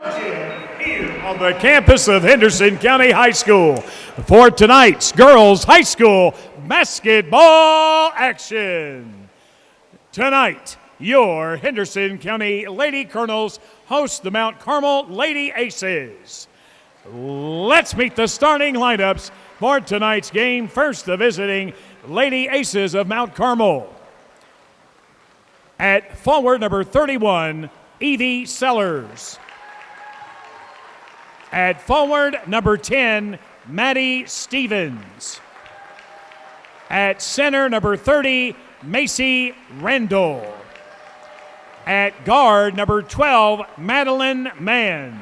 Here on the campus of Henderson County High School for tonight's girls high school basketball action. Tonight, your Henderson County Lady Colonels host the Mount Carmel Lady Aces. Let's meet the starting lineups for tonight's game. First, the visiting Lady Aces of Mount Carmel. At forward, number 31, Evie Sellers. At forward, number 10, Maddie Stevens. At center, number 30, Macy Randall. At guard, number 12, Madeline Mann.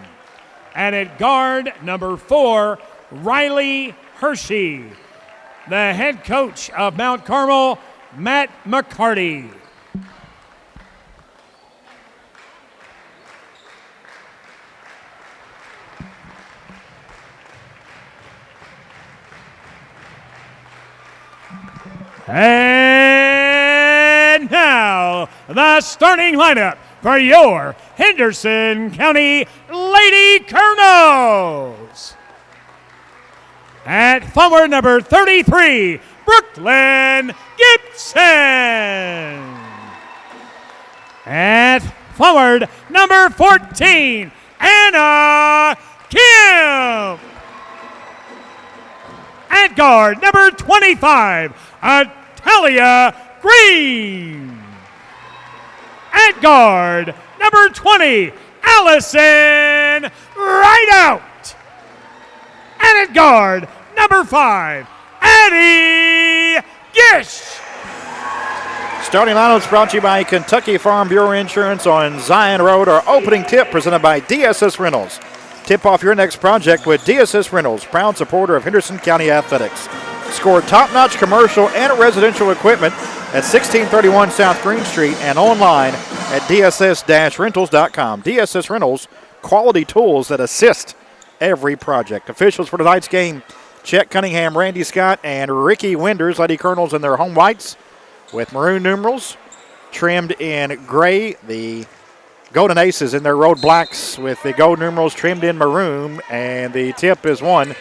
And at guard, number 4, Riley Hershey. The head coach of Mount Carmel, Matt McCarty. And now, the starting lineup for your Henderson County Lady Colonels. At forward, number 33, Brooklyn Gibson. At forward, number 14, Anna Kim. At guard, number 25, Talia Green. At guard, number 20, Allison Rideout. And at guard, number 5, Addie Gish. Starting lineups brought to you by Kentucky Farm Bureau Insurance on Zion Road. Our opening tip presented by DSS Rentals. Tip off your next project with DSS Rentals, proud supporter of Henderson County Athletics. Score top-notch commercial and residential equipment at 1631 South Green Street and online at dss-rentals.com. DSS Rentals, quality tools that assist every project. Officials for tonight's game, Chet Cunningham, Randy Scott, and Ricky Winders, Lady Colonels in their home whites with maroon numerals trimmed in gray. The Golden Aces in their road blacks with the gold numerals trimmed in maroon, and the tip is won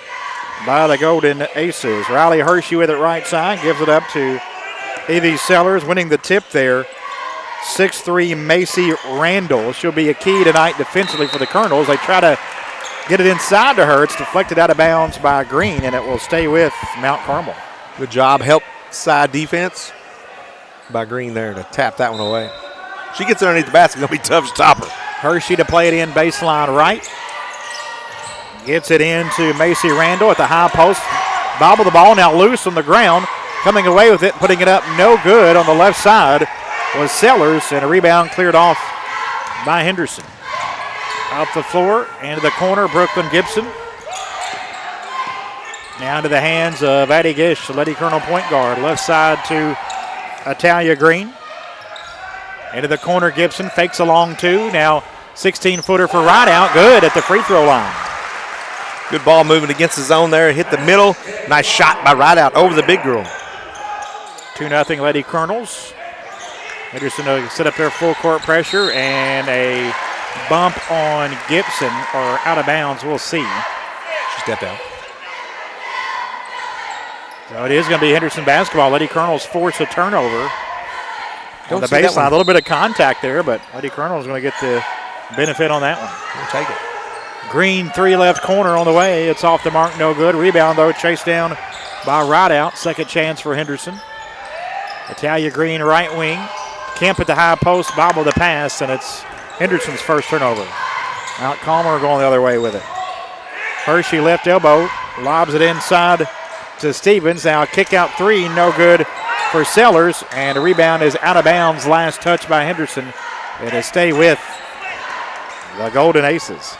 by the Golden Aces. Riley Hershey with it right side, gives it up to Evie Sellers, winning the tip there. 6'3" Macy Randall. She'll be a key tonight defensively for the Colonels. They try to get it inside to her. It's deflected out of bounds by Green, and it will stay with Mount Carmel. Good job. Help side defense by Green there to tap that one away. She gets underneath the basket. It'll be tough to stop her. Hershey to play it in baseline right. Gets it into Macy Randall at the high post. Bobble the ball now loose on the ground. Coming away with it, putting it up no good on the left side was Sellers, and a rebound cleared off by Henderson. Up the floor, into the corner, Brooklyn Gibson. Now into the hands of Addie Gish, the Lady Colonel point guard. Left side to Talia Green. Into the corner, Gibson fakes a long two. Now 16-footer for Rideout. Good at the free throw line. Good ball moving against the zone there. Hit the middle. Nice shot by Rideout over the big girl. 2-0 Lady Colonels. Henderson to set up their full court pressure, and a bump on Gibson, or out of bounds. We'll see. She stepped out. So it is going to be Henderson basketball. Lady Colonels force a turnover. On the see that baseline, one. a little bit of contact there, but Lady Colonels going to get the benefit on that one. We'll take it. Green three left corner on the way. It's off the mark, no good. Rebound, though, chased down by Rideout. Second chance for Henderson. Talia Green right wing. Kemp at the high post, bobble the pass, and it's Henderson's first turnover. Mount Carmel going the other way with it. Hershey left elbow, lobs it inside to Stevens. Now a kick out three, no good for Sellers, and a rebound is out of bounds. Last touch by Henderson. It'll stay with the Golden Aces.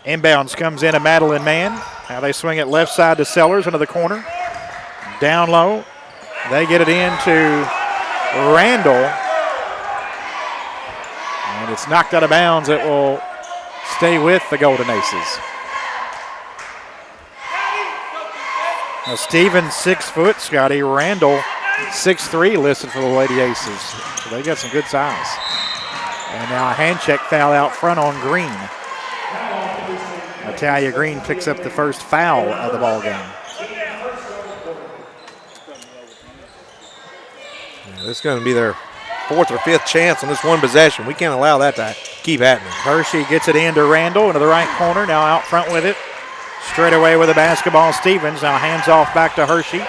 Inbounds comes in to Madeline Mann. Now they swing it left side to Sellers into the corner. Down low. They get it into Randall. And it's knocked out of bounds. It will stay with the Golden Aces. Now Stevens 6 foot. Scotty Randall 6'3" listed for the Lady Aces. So they got some good size. And now a hand check foul out front on Green. Natalia Green picks up the first foul of the ball game. Yeah, this is going to be their 4th or 5th chance on this one possession. We can't allow that to keep happening. Hershey gets it into Randall into the right corner. Now out front with it. Straight away with the basketball, Stevens. Now hands off back to Hershey.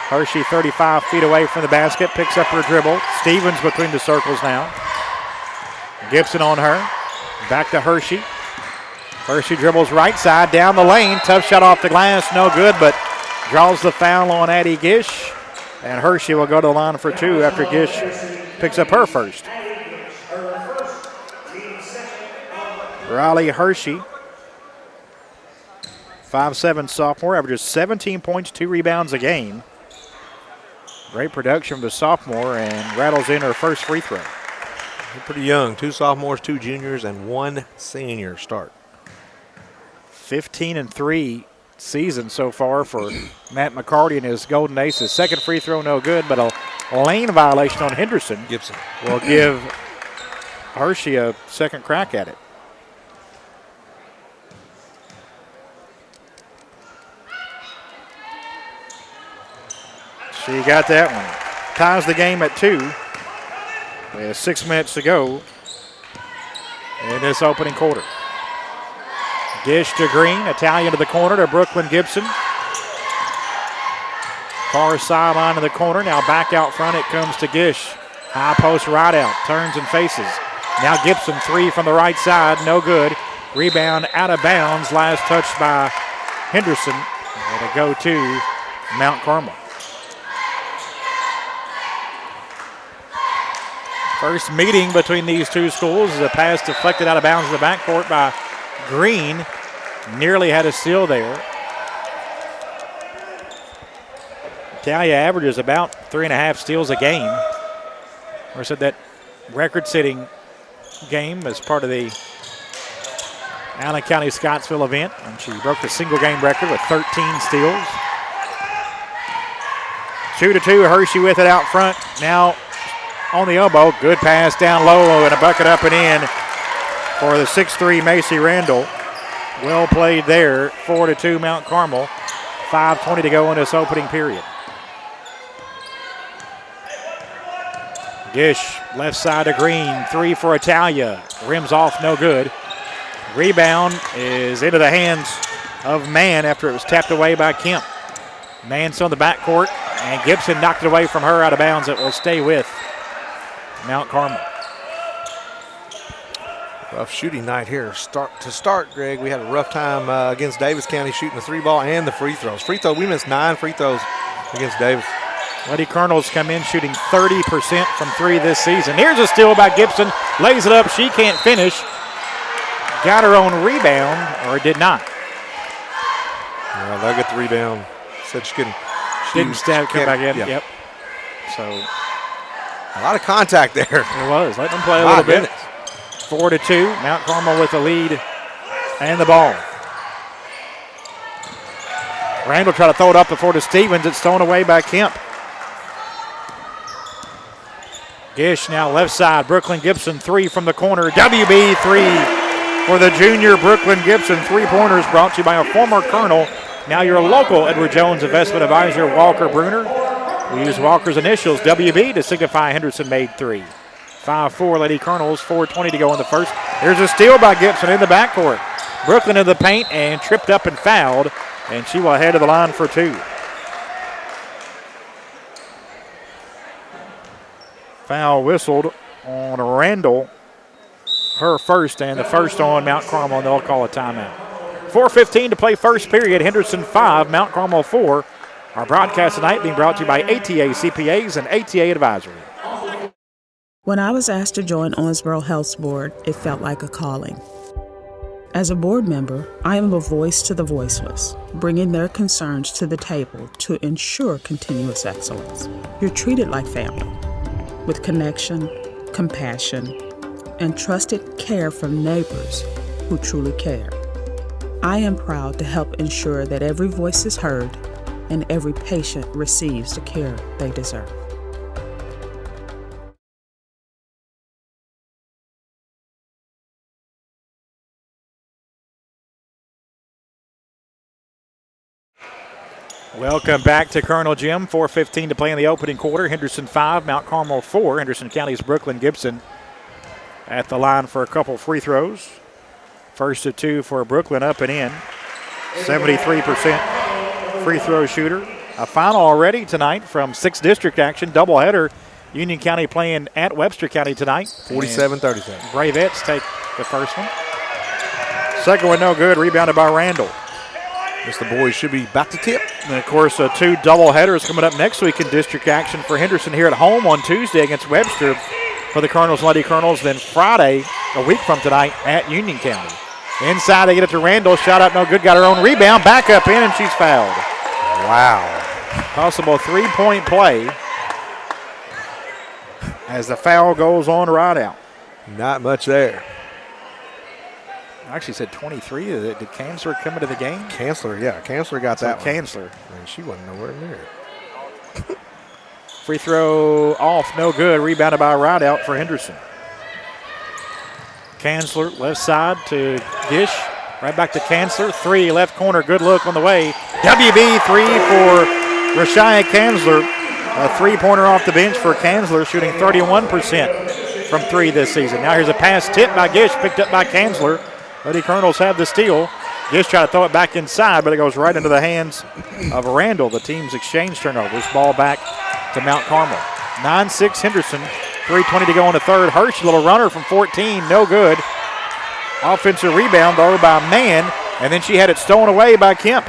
Hershey 35 feet away from the basket. Picks up her dribble. Stevens between the circles now. Gibson on her. Back to Hershey. Hershey dribbles right side down the lane. Tough shot off the glass. No good, but draws the foul on Addie Gish. And Hershey will go to the line for 2 after Gish picks up her first. Riley Hershey, 5'7" sophomore, averages 17 points, 2 rebounds a game. Great production from the sophomore and rattles in her first free throw. They're pretty young. 2 sophomores, 2 juniors, and 1 senior start. 15-3 season so far for Matt McCarty and his Golden Aces. Second free throw no good, but a lane violation on Henderson Gibson will give Hershey a second crack at it. She got that one. Ties the game at 2. We have 6 minutes to go in this opening quarter. Gish to Green, Italian to the corner to Brooklyn Gibson. Far sideline to the corner, now back out front it comes to Gish. High post right out, turns and faces. Now Gibson 3 from the right side, no good. Rebound out of bounds, last touched by Henderson. It'll go to Mount Carmel. First meeting between these two schools is a pass deflected out of bounds in the backcourt by Green. Nearly had a steal there. Italia averages about 3.5 steals a game. Or said that record-setting game as part of the Allen County Scottsville event. And she broke the single-game record with 13 steals. 2-2, Hershey with it out front. Now on the elbow, good pass down low and a bucket up and in for the 6'3" Macy Randall. Well played there, 4-2 Mount Carmel. 5:20 to go in this opening period. Gish, left side to Green, 3 for Italia. Rims off, no good. Rebound is into the hands of Mann after it was tapped away by Kemp. Mann's on the backcourt, and Gibson knocked it away from her out of bounds. It will stay with Mount Carmel. Rough shooting night here. To start, Greg, we had a rough time against Davis County shooting the 3-ball and the free throws. We missed 9 free throws against Davis. Lady Colonels come in shooting 30% from 3 this season. Here's a steal by Gibson. Lays it up. She can't finish. Got her own rebound, or did not. Well, they'll get the rebound. Said she couldn't. Didn't stab, come back in. Yeah. Yep. So a lot of contact there. It was. Let them play a little bit. 4-2. Mount Carmel with the lead and the ball. Randall tried to throw it up before to Stevens. It's thrown away by Kemp. Gish now left side. Brooklyn Gibson 3 from the corner. WB 3 for the junior Brooklyn Gibson. 3-pointers brought to you by a former Colonel. Now your local Edward Jones investment advisor, Walker Bruner. We use Walker's initials, WB, to signify Henderson made 3. 5-4 Lady Colonels, 4:20 to go in the first. Here's a steal by Gibson in the backcourt. Brooklyn in the paint and tripped up and fouled, and she will head to the line for 2. Foul whistled on Randall, her first, and the first on Mount Carmel, and they'll call a timeout. 4:15 to play first period. Henderson 5, Mount Carmel 4. Our broadcast tonight being brought to you by ATA CPAs and ATA Advisory. When I was asked to join Owensboro Health's board, it felt like a calling. As a board member, I am a voice to the voiceless, bringing their concerns to the table to ensure continuous excellence. You're treated like family, with connection, compassion, and trusted care from neighbors who truly care. I am proud to help ensure that every voice is heard and every patient receives the care they deserve. Welcome back to Colonel Gym. 4:15 to play in the opening quarter. Henderson 5, Mount Carmel 4. Henderson County's Brooklyn Gibson at the line for a couple free throws. First of two for Brooklyn, up and in. 73% free throw shooter. A final already tonight from 6th district action. Doubleheader. Union County playing at Webster County tonight. 47-37. Bravettes take the first one. Second one no good. Rebounded by Randall. Guess the boys should be about to tip. And, of course, two doubleheaders coming up next week in district action for Henderson here at home on Tuesday against Webster for the Colonels, Lady Colonels. Then Friday, a week from tonight, at Union County. Inside, they get it to Randall. Shot up, no good. Got her own rebound. Back up in, and she's fouled. Wow. Possible three-point play as the foul goes on right out. Not much there. I actually said 23. Did Kanzler come into the game? Kanzler, yeah. Kanzler got that one. Kanzler. And she wasn't nowhere near it. Free throw off, no good. Rebounded by Rideout for Henderson. Kanzler left side to Gish. Right back to Kanzler. Three, left corner, good look on the way. WB three for Rashia Kanzler. A three-pointer off the bench for Kanzler, shooting 31% from three this season. Now here's a pass tipped by Gish, picked up by Kanzler. Lady Colonels have the steal. Gish try to throw it back inside, but it goes right into the hands of Randall. The team's exchange turnovers. Ball back to Mount Carmel. 9-6 Henderson. 3:20 to go in the third. Hirsch, a little runner from 14, no good. Offensive rebound, though, by Mann, and then she had it stolen away by Kemp.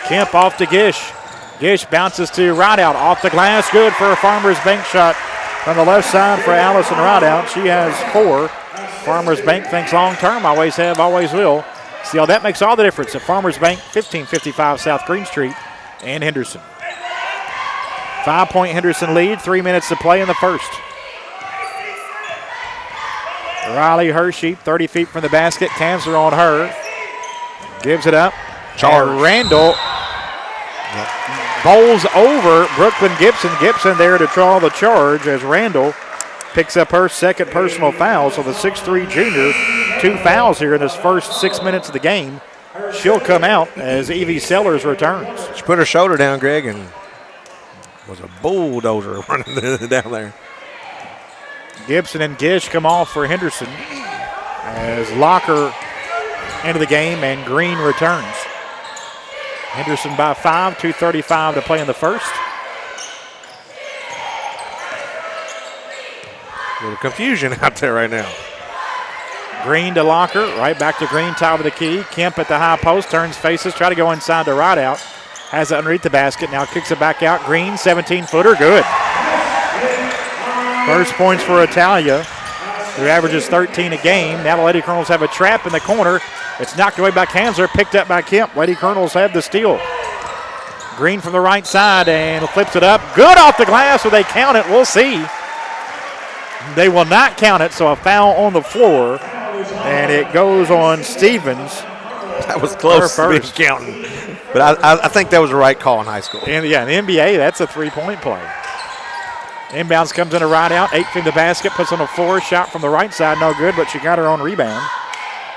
Kemp off to Gish. Gish bounces to Rideout. Off the glass, good for a Farmers Bank shot from the left side for Allison Rideout. She has 4. Farmers Bank thinks long term, always have, always will. See how that makes all the difference at Farmers Bank, 1555 South Green Street, and Henderson. 5-point Henderson lead, 3 minutes to play in the first. Riley Hershey, 30 feet from the basket, Kanzler on her. Gives it up. Charge. And Randall bowls over Brooklyn Gibson. Gibson there to draw the charge as Randall picks up her second personal foul. So the 6'3 junior, 2 fouls here in this first 6 minutes of the game. She'll come out as Evie Sellers returns. She put her shoulder down, Greg, and was a bulldozer running down there. Gibson and Gish come off for Henderson as Locker into the game and Green returns. Henderson by 5, 2:35 to play in the first. A little confusion out there right now. Green to Locker, right back to Green, top of the key. Kemp at the high post, turns faces, try to go inside to Rideout. Has it underneath the basket, now kicks it back out. Green, 17-footer, good. First points for Italia, who averages 13 a game. Now the Lady Colonels have a trap in the corner. It's knocked away by Kanzler, picked up by Kemp. Lady Colonels have the steal. Green from the right side and flips it up. Good off the glass, will they count it? We'll see. They will not count it, so a foul on the floor, and it goes on Stevens. That was close to being counting. But I think that was the right call in high school. And yeah, in the NBA, that's a three-point play. Inbounds comes in a Rideout, 8 from the basket, puts on a floor, shot from the right side, no good, but she got her own rebound.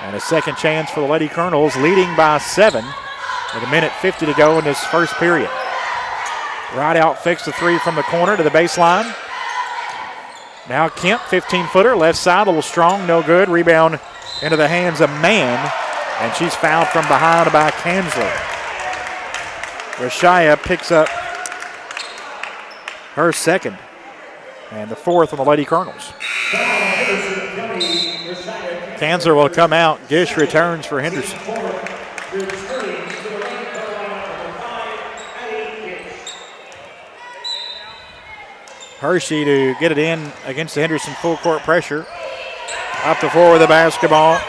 And a second chance for the Lady Colonels, leading by 7 with 1:50 to go in this first period. Rideout fixed the three from the corner to the baseline. Now Kemp, 15-footer, left side, a little strong, no good. Rebound into the hands of Mann, and she's fouled from behind by Kanzler. Rashia picks up her second, and the fourth on the Lady Colonels. Kanzler will come out. Gish returns for Henderson. Hershey to get it in against the Henderson full court pressure. Up the floor with the basketball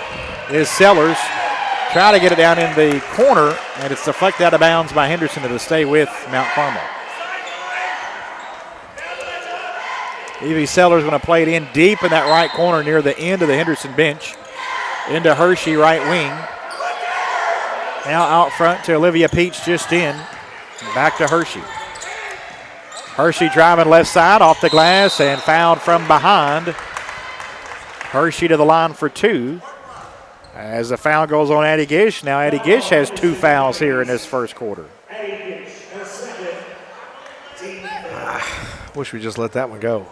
is Sellers. Try to get it down in the corner, and it's deflected out of bounds by Henderson to stay with Mount Carmel. Evie Sellers going to play it in deep in that right corner near the end of the Henderson bench. Into Hershey, right wing. Now out front to Olivia Peach, just in. Back to Hershey. Hershey driving left side off the glass and fouled from behind. Hershey to the line for 2. As the foul goes on Addie Gish, now Addie Gish has 2 fouls here in this first quarter. Wish we just let that one go.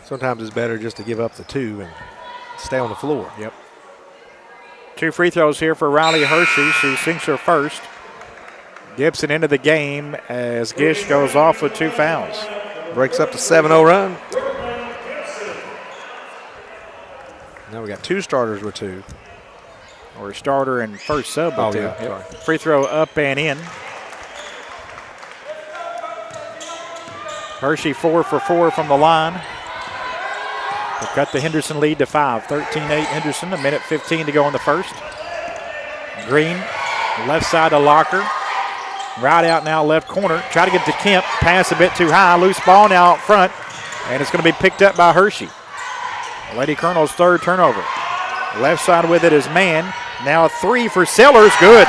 Sometimes it's better just to give up the 2 and stay on the floor. Yep. 2 free throws here for Riley Hershey. She sinks her first. Gibson into the game as Gish goes off with 2 fouls. Breaks up to 7-0 run. Now we got 2 starters with 2. Or starter and first sub with 2. Yeah, sorry. Free throw up and in. Hershey 4 for 4 from the line. They cut the Henderson lead to 5. 13-8 Henderson, 1:15 to go in the first. Green, left side to Locker. Right out now, left corner. Try to get to Kemp. Pass a bit too high. Loose ball now out front. And it's going to be picked up by Hershey. Lady Colonel's 3rd turnover. Left side with it is Mann. Now a 3 for Sellers. Good.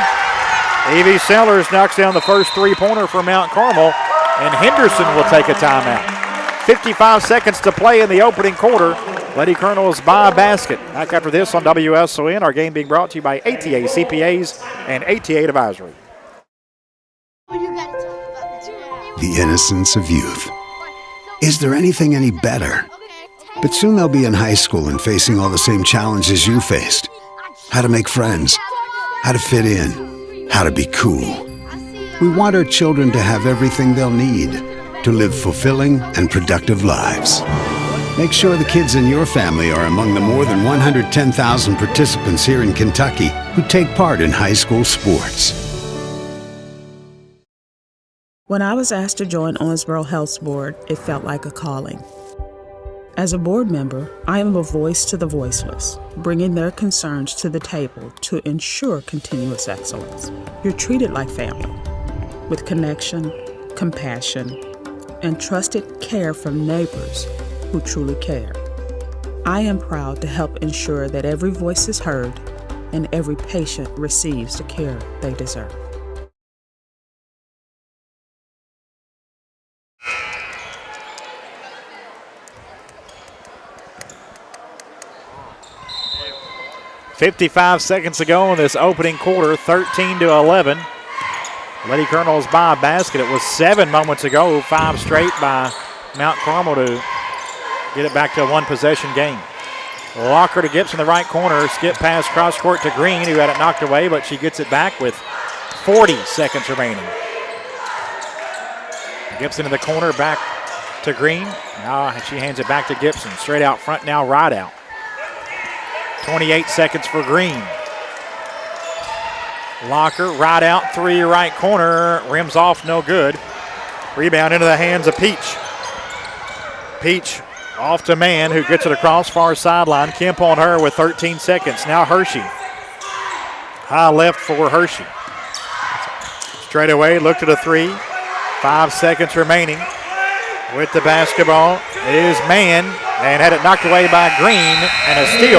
Evie Sellers knocks down the first 3-pointer for Mount Carmel. And Henderson will take a timeout. 55 seconds to play in the opening quarter. Lady Colonel's by a basket. Back after this on WSON. Our game being brought to you by ATA CPAs and ATA Advisory. The innocence of youth. Is there anything any better? But soon they'll be in high school and facing all the same challenges you faced. How to make friends, how to fit in, how to be cool. We want our children to have everything they'll need to live fulfilling and productive lives. Make sure the kids in your family are among the more than 110,000 participants here in Kentucky who take part in high school sports. When I was asked to join Owensboro Health's board, it felt like a calling. As a board member, I am a voice to the voiceless, bringing their concerns to the table to ensure continuous excellence. You're treated like family, with connection, compassion, and trusted care from neighbors who truly care. I am proud to help ensure that every voice is heard and every patient receives the care they deserve. .55 seconds to go in this opening quarter, 13-11. Lady Colonel's by a basket. It was 7 moments ago, 5 straight by Mount Carmel to get it back to a 1-possession game. Locker to Gibson in the right corner. Skip pass cross court to Green, who had it knocked away, but she gets it back with 40 seconds remaining. Gibson in the corner, back to Green. Now she hands it back to Gibson. Straight out front now, right out. 28 seconds for Green. Locker, right out, 3 right corner. Rims off, no good. Rebound into the hands of Peach. Peach off to Mann, who gets it across far sideline. Kemp on her with 13 seconds. Now Hershey. High left for Hershey. Straight away, looked at a 3. 5 seconds remaining. With the basketball is Mann, and had it knocked away by Green, and a steal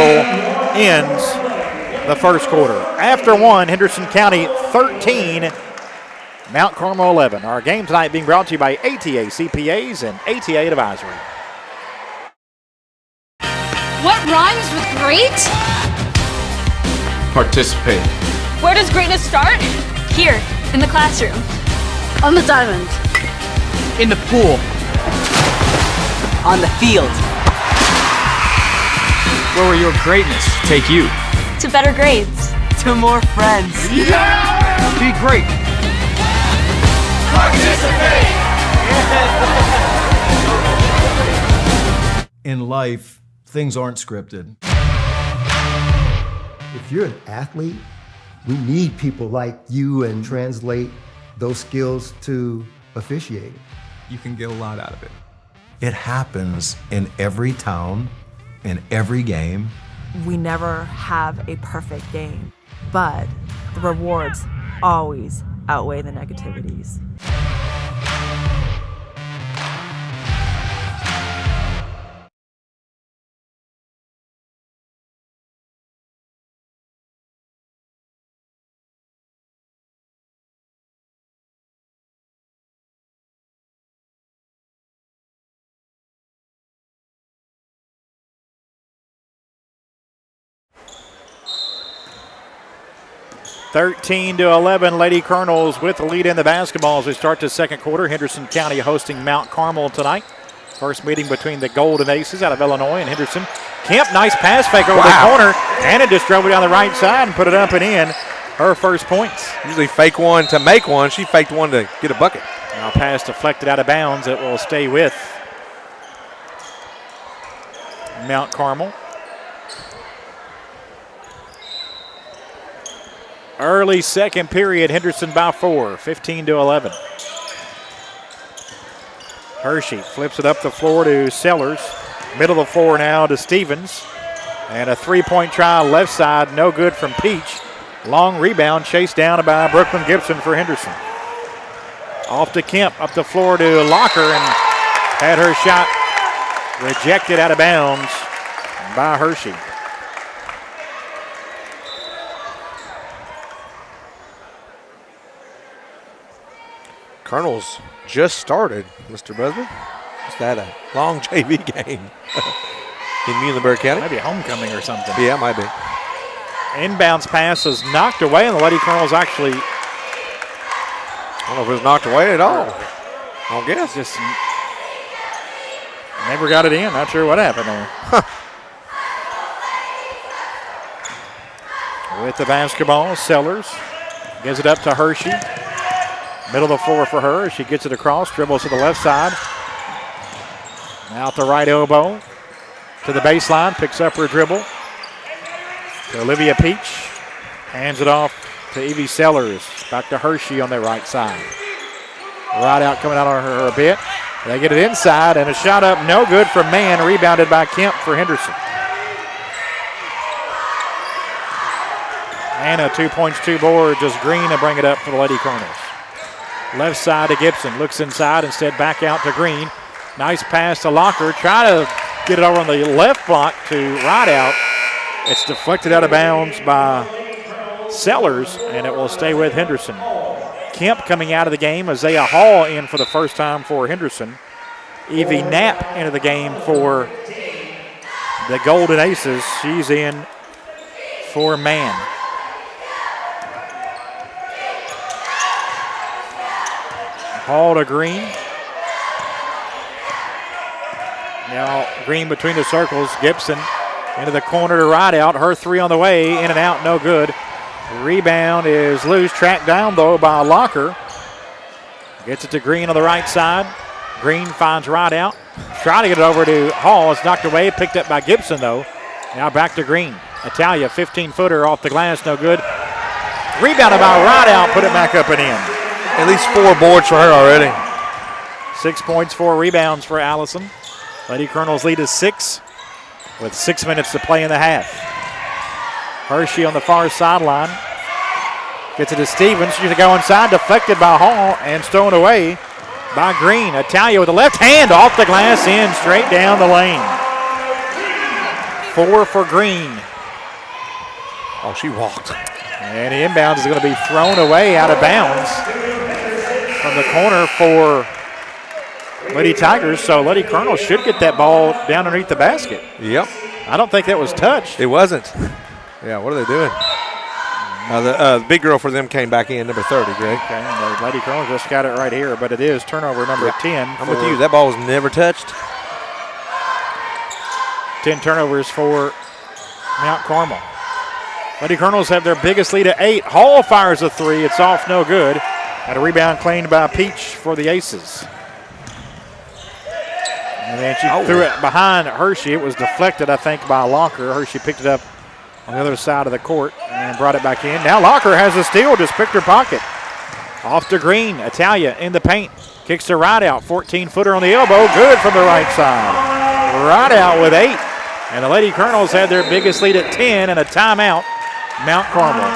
ends the first quarter. After 1, Henderson County 13, Mount Carmel 11. Our game tonight being brought to you by ATA CPAs and ATA Advisory. What rhymes with great? Participate. Where does greatness start? Here, in the classroom. On the diamond. In the pool. On the field. Where will your greatness take you? To better grades. To more friends. Yeah! Be great. Participate! In life, things aren't scripted. If you're an athlete, we need people like you and translate those skills to officiating. You can get a lot out of it. It happens in every town, in every game. We never have a perfect game, but the rewards always outweigh the negativities. 13-11, Lady Colonels with the lead in the basketball as we start the second quarter. Henderson County hosting Mount Carmel tonight. First meeting between the Golden Aces out of Illinois and Henderson. Kemp, nice pass fake over the corner. Anna just drove it down the right side and put it up and in. Her first points. Usually fake one to make one. She faked one to get a bucket. Now pass deflected out of bounds. It will stay with Mount Carmel. Early second period, Henderson by 4, 15-11. Hershey flips it up the floor to Sellers. Middle of the floor now to Stevens. And a three-point try left side, no good from Peach. Long rebound chased down by Brooklyn Gibson for Henderson. Off to Kemp, up the floor to Locker, and had her shot rejected out of bounds by Hershey. Colonels just started, Mr. Busby. Just had a long JV game in Muhlenberg County. Maybe homecoming or something. Yeah, it might be. Inbounds pass is knocked away, and the Lady Colonels actually. I don't know if it was knocked away at all. I don't guess. Just never got it in. Not sure what happened there. With the basketball, Sellers gives it up to Hershey. Middle of the floor for her. She gets it across, dribbles to the left side. Out the right elbow to the baseline, picks up her dribble. To Olivia Peach. Hands it off to Evie Sellers. Back to Hershey on the right side. Right out coming out on her a bit. They get it inside, and a shot up, no good from Mann. Rebounded by Kemp for Henderson. Anna, 2 points, 2 boards. Just Green to bring it up for the Lady Colonels. Left side to Gibson. Looks inside, instead back out to Green. Nice pass to Locker. Try to get it over on the left block to Rideout. It's deflected out of bounds by Sellers, and it will stay with Henderson. Kemp coming out of the game. Isaiah Hall in for the first time for Henderson. Evie Knapp into the game for the Golden Aces. She's in for Mann. Hall to Green. Now Green between the circles. Gibson into the corner to Rideout. Her three on the way. In and out, no good. Rebound is loose. Tracked down, though, by Locker. Gets it to Green on the right side. Green finds Rideout. Trying to get it over to Hall. It's knocked away. Picked up by Gibson, though. Now back to Green. Italia, 15-footer off the glass. No good. Rebounded by Rideout. Put it back up and in. At least 4 boards for her already. 6 points, 4 rebounds for Allison. Lady Colonels lead is 6 with 6 minutes to play in the half. Hershey on the far sideline. Gets it to Stevens. She's to go inside. Deflected by Hall and stolen away by Green. Italia with the left hand off the glass in straight down the lane. 4 for Green. Oh, she walked. And the inbound is going to be thrown away out of bounds from the corner for Lady Tigers. So Lady Colonel should get that ball down underneath the basket. Yep. I don't think that was touched. It wasn't. Yeah, what are they doing? The big girl for them came back in, number 30, Greg. Okay, and the Lady Colonel just got it right here, but it is turnover number 10. I'm with you. That ball was never touched. 10 turnovers for Mount Carmel. Lady Colonels have their biggest lead at 8. Hall fires a 3. It's off, no good. And a rebound claimed by Peach for the Aces. And then she threw it behind Hershey. It was deflected, I think, by Locker. Hershey picked it up on the other side of the court and brought it back in. Now Locker has a steal, just picked her pocket. Off to Green. Italia in the paint. Kicks to Rideout. 14-footer on the elbow. Good from the right side. Rideout with 8. And the Lady Colonels had their biggest lead at 10 and a timeout. Mount Carmel.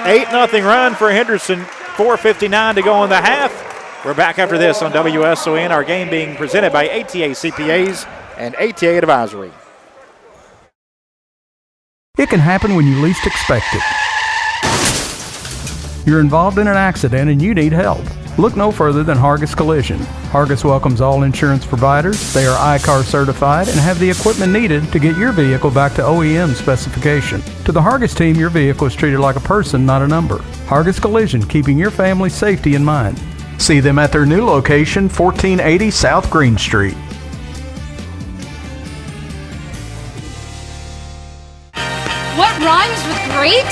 8-0 run for Henderson. 4:59 to go in the half. We're back after this on WSON. Our game being presented by ATA CPAs and ATA Advisory. It can happen when you least expect it. You're involved in an accident and you need help. Look no further than Hargis Collision. Hargis welcomes all insurance providers. They are ICAR certified and have the equipment needed to get your vehicle back to OEM specification. To the Hargis team, your vehicle is treated like a person, not a number. Hargis Collision, keeping your family's safety in mind. See them at their new location, 1480 South Green Street. What rhymes with great?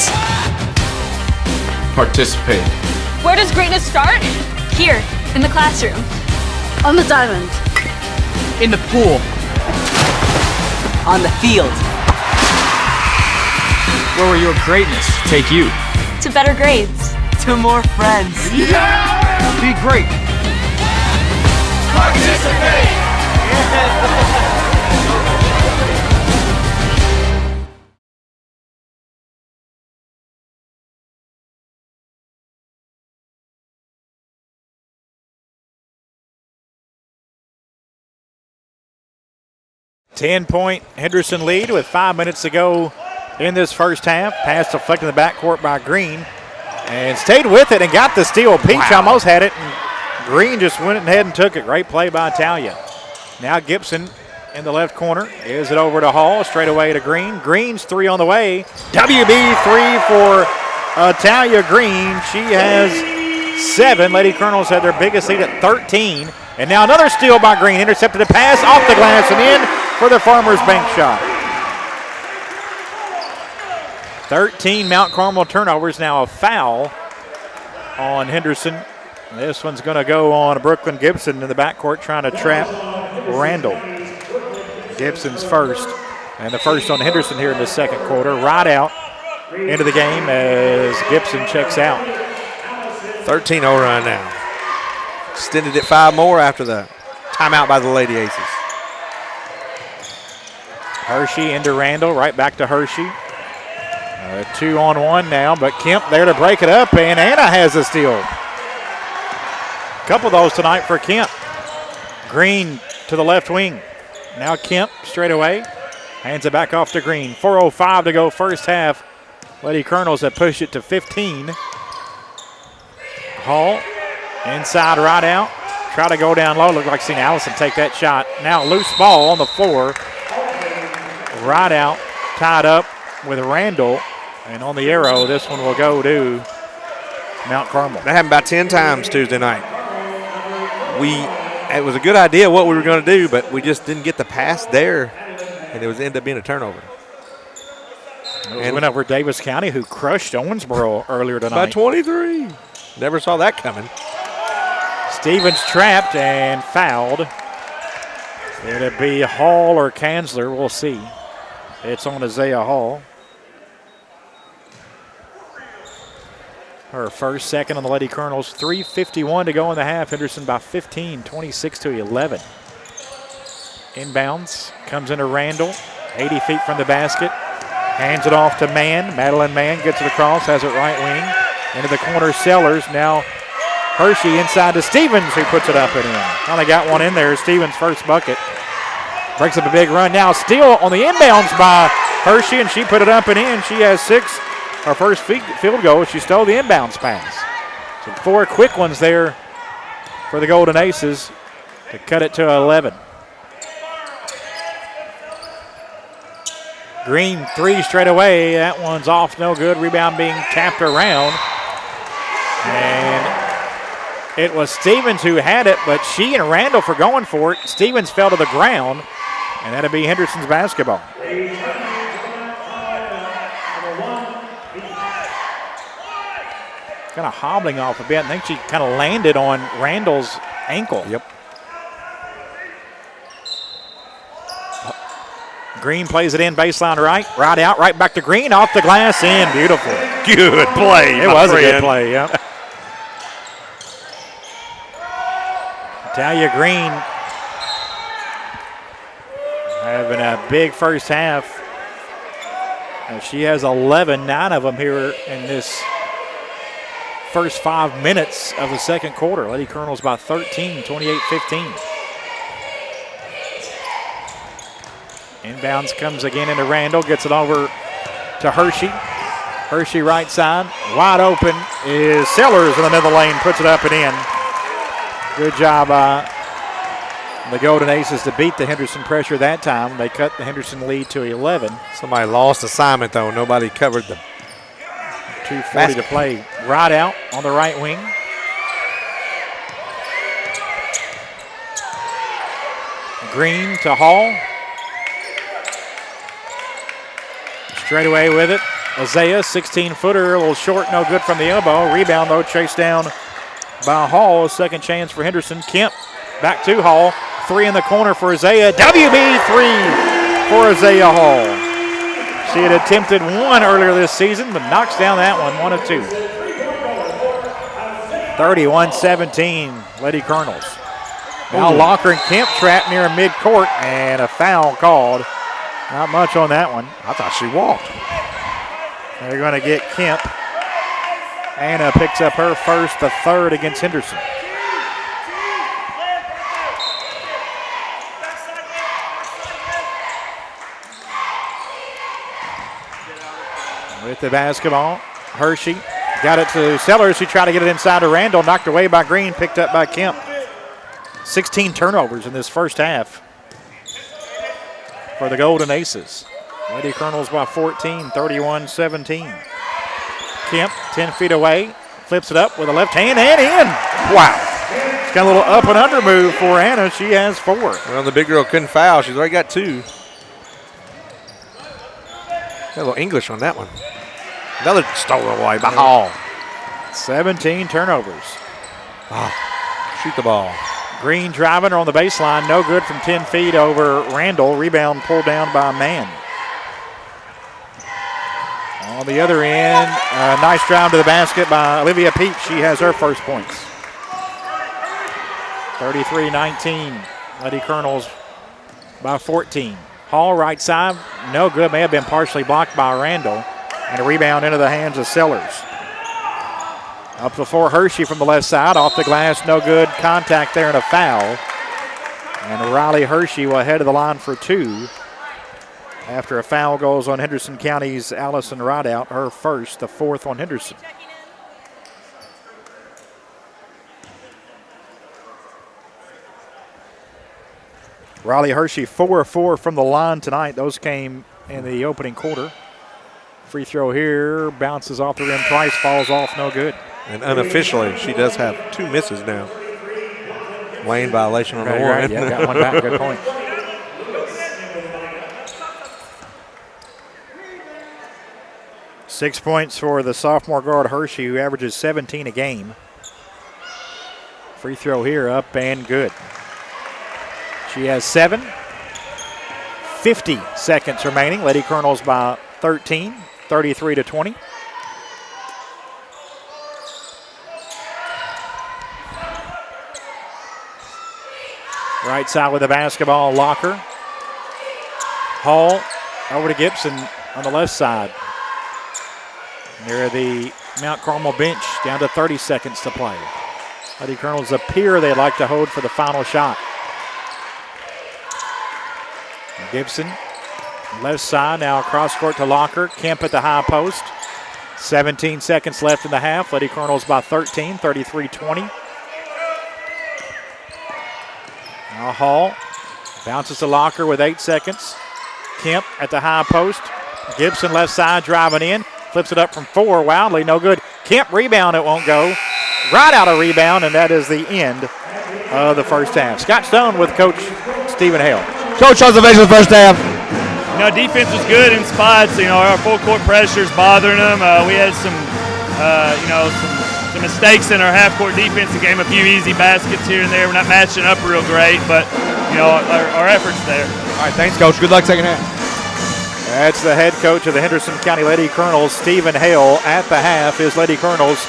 Participate. Where does greatness start? Here, in the classroom. On the diamond. In the pool. On the field. Where will your greatness take you? To better grades. To more friends. Be great. Participate! 10-point Henderson lead with 5 minutes to go in this first half. Pass deflected in the backcourt by Green. And stayed with it and got the steal. Peach almost had it, and Green just went ahead and took it. Great play by Talia. Now Gibson in the left corner. Is it over to Hall, straight away to Green. Green's three on the way. WB three for Talia Green. She has 7. Lady Colonels had their biggest lead at 13. And now another steal by Green. Intercepted a pass off the glass and in for the Farmers bank shot. 13 Mount Carmel turnovers, now a foul on Henderson. This one's going to go on Brooklyn Gibson in the backcourt trying to trap Randall. Gibson's first, and the first on Henderson here in the second quarter. Right out into the game as Gibson checks out. 13-0 run now. Extended it 5 more after the timeout by the Lady Aces. Hershey into Randall, right back to Hershey. 2-on-1 now, but Kemp there to break it up, and Anna has a steal. A couple of those tonight for Kemp. Green to the left wing. Now Kemp straight away. Hands it back off to Green. 4:05 to go first half. Lady Colonels have pushed it to 15. Hall inside right out. Try to go down low. Looked like seen Allison take that shot. Now loose ball on the floor. Right out. Tied up with Randall. And on the arrow, this one will go to Mount Carmel. That happened about 10 times Tuesday night. It was a good idea what we were going to do, but we just didn't get the pass there, and it was ended up being a turnover. It went over Davis County, who crushed Owensboro earlier tonight. By 23. Never saw that coming. Stevens trapped and fouled. It'll be Hall or Kanzler. We'll see. It's on Isaiah Hall. Her first, second on the Lady Colonels. 3:51 to go in the half. Henderson by 15, 26-11. Inbounds, comes into Randall, 80 feet from the basket. Hands it off to Mann. Madeline Mann gets it across, has it right wing. Into the corner, Sellers. Now Hershey inside to Stevens, who puts it up and in. Finally got one in there. Stevens' first bucket. Breaks up a big run. Now steal on the inbounds by Hershey, and she put it up and in. She has 6. Her first field goal, she stole the inbounds pass. So 4 quick ones there for the Golden Aces to cut it to 11. Green 3 straight away. That one's off, no good. Rebound being tapped around. And it was Stevens who had it, but she and Randall for going for it. Stevens fell to the ground, and that'll be Henderson's basketball. Kind of hobbling off a bit. I think she kind of landed on Randall's ankle. Yep. Green plays it in baseline right out, right back to Green, off the glass in. Beautiful. Good play. It was a good play, yeah. Talia Green having a big first half. She has 11, 9 of them here in this first 5 minutes of the second quarter. Lady Colonels by 13, 28-15. Inbounds comes again into Randall, gets it over to Hershey. Hershey right side, wide open is Sellers in the middle lane, puts it up and in. Good job by the Golden Aces to beat the Henderson pressure that time. They cut the Henderson lead to 11. Somebody lost assignment, though. Nobody covered the 2:40 to play. Right out on the right wing. Green to Hall. Straight away with it. Isaiah, 16-footer, a little short, no good from the elbow. Rebound, though, chased down by Hall. Second chance for Henderson. Kemp back to Hall. 3 in the corner for Isaiah. WB 3 for Isaiah Hall. She had attempted 1 earlier this season, but knocks down that one, 1 of 2. 31-17, Lady Colonels. Now Locker and Kemp trapped near midcourt, and a foul called. Not much on that one. I thought she walked. They're going to get Kemp. Anna picks up her first, the third against Henderson. With the basketball, Hershey got it to Sellers, who tried to get it inside to Randall. Knocked away by Green, picked up by Kemp. 16 turnovers in this first half for the Golden Aces. Lady Colonels by 14, 31-17. Kemp, 10 feet away, flips it up with a left hand and in. Wow. It's got a little up and under move for Anna. She has 4. Well, the big girl couldn't foul. She's already got 2. Got a little English on that one. Another stolen away by Hall. 17 turnovers. Shoot the ball. Green driving her on the baseline. No good from 10 feet over Randall. Rebound pulled down by Mann. On the other end, a nice drive to the basket by Olivia Peach. She has her first points. 33-19. Lady Colonels by 14. Hall right side. No good. May have been partially blocked by Randall. And a rebound into the hands of Sellers. Up the floor, Hershey from the left side. Off the glass, no good. Contact there and a foul. And Riley Hershey will head to the line for 2. After a foul goes on Henderson County's Allison Rideout, her first, the 4th on Henderson. Riley Hershey 4-4 from the line tonight. Those came in the opening quarter. Free throw here, bounces off the rim twice, falls off, no good. And unofficially, she does have 2 misses now. Lane violation on the one. Right. Yeah, got one back, good point. Six points for the sophomore guard Hershey, who averages 17 a game. Free throw here, up and good. She has 7. 50 seconds remaining. Lady Colonels by 13, 33-20. Right side with the basketball, Locker. Hall over to Gibson on the left side. Near the Mount Carmel bench, down to 30 seconds to play. Lady Colonels appear they'd like to hold for the final shot. Gibson, left side, now across court to Locker. Kemp at the high post. 17 seconds left in the half. Lady Colonels by 13, 33-20. Now Hall bounces to Locker with 8 seconds. Kemp at the high post. Gibson left side driving in. Flips it up from 4 wildly, no good. Kemp rebound, it won't go. Right out of rebound, and that is the end of the first half. Scott Stone with Coach Stephen Hale. Coach, observation of the first half. You know, defense was good in spots. You know, our full court pressure's bothering them. We had some mistakes in our half court defense. The game, a few easy baskets here and there. We're not matching up real great, but you know, our efforts there. All right, thanks, Coach. Good luck second half. That's the head coach of the Henderson County Lady Colonels, Stephen Hale. At the half, his Lady Colonels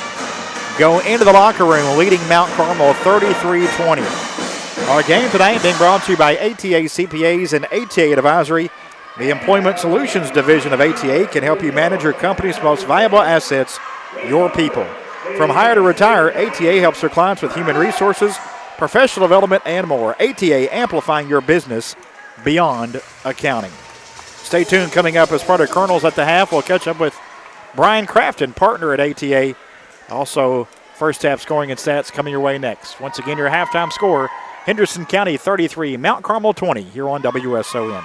go into the locker room, leading Mount Carmel 33-20. Our game tonight being brought to you by ATA CPAs and ATA Advisory. The Employment Solutions Division of ATA can help you manage your company's most valuable assets, your people. From hire to retire, ATA helps their clients with human resources, professional development, and more. ATA amplifying your business beyond accounting. Stay tuned. Coming up as part of Colonels at the half, we'll catch up with Brian Crafton, partner at ATA. Also First half scoring and stats coming your way next. Once again, your halftime score, Henderson County 33, Mount Carmel 20, here on WSON.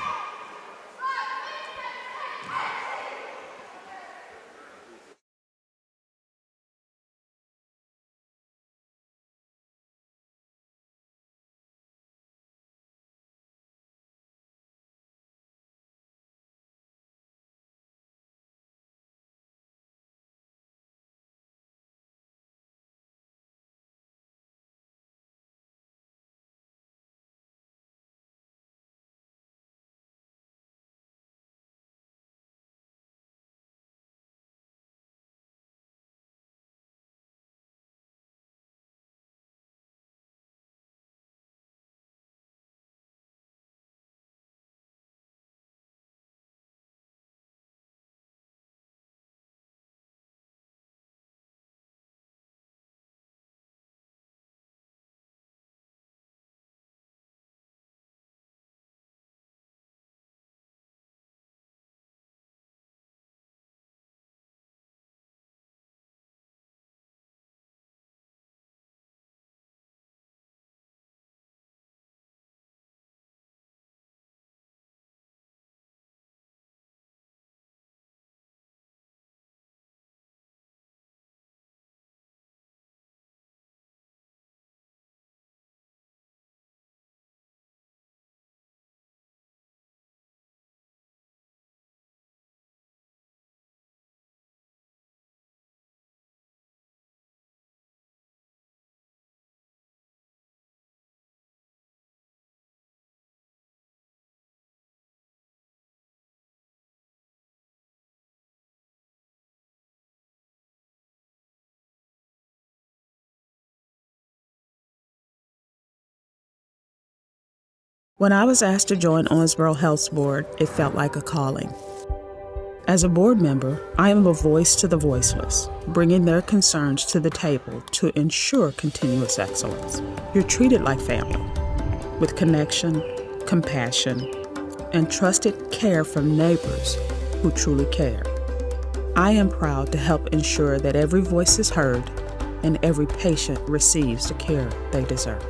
When I was asked to join Owensboro Health's board, it felt like a calling. As a board member, I am a voice to the voiceless, bringing their concerns to the table to ensure continuous excellence. You're treated like family, with connection, compassion, and trusted care from neighbors who truly care. I am proud to help ensure that every voice is heard and every patient receives the care they deserve.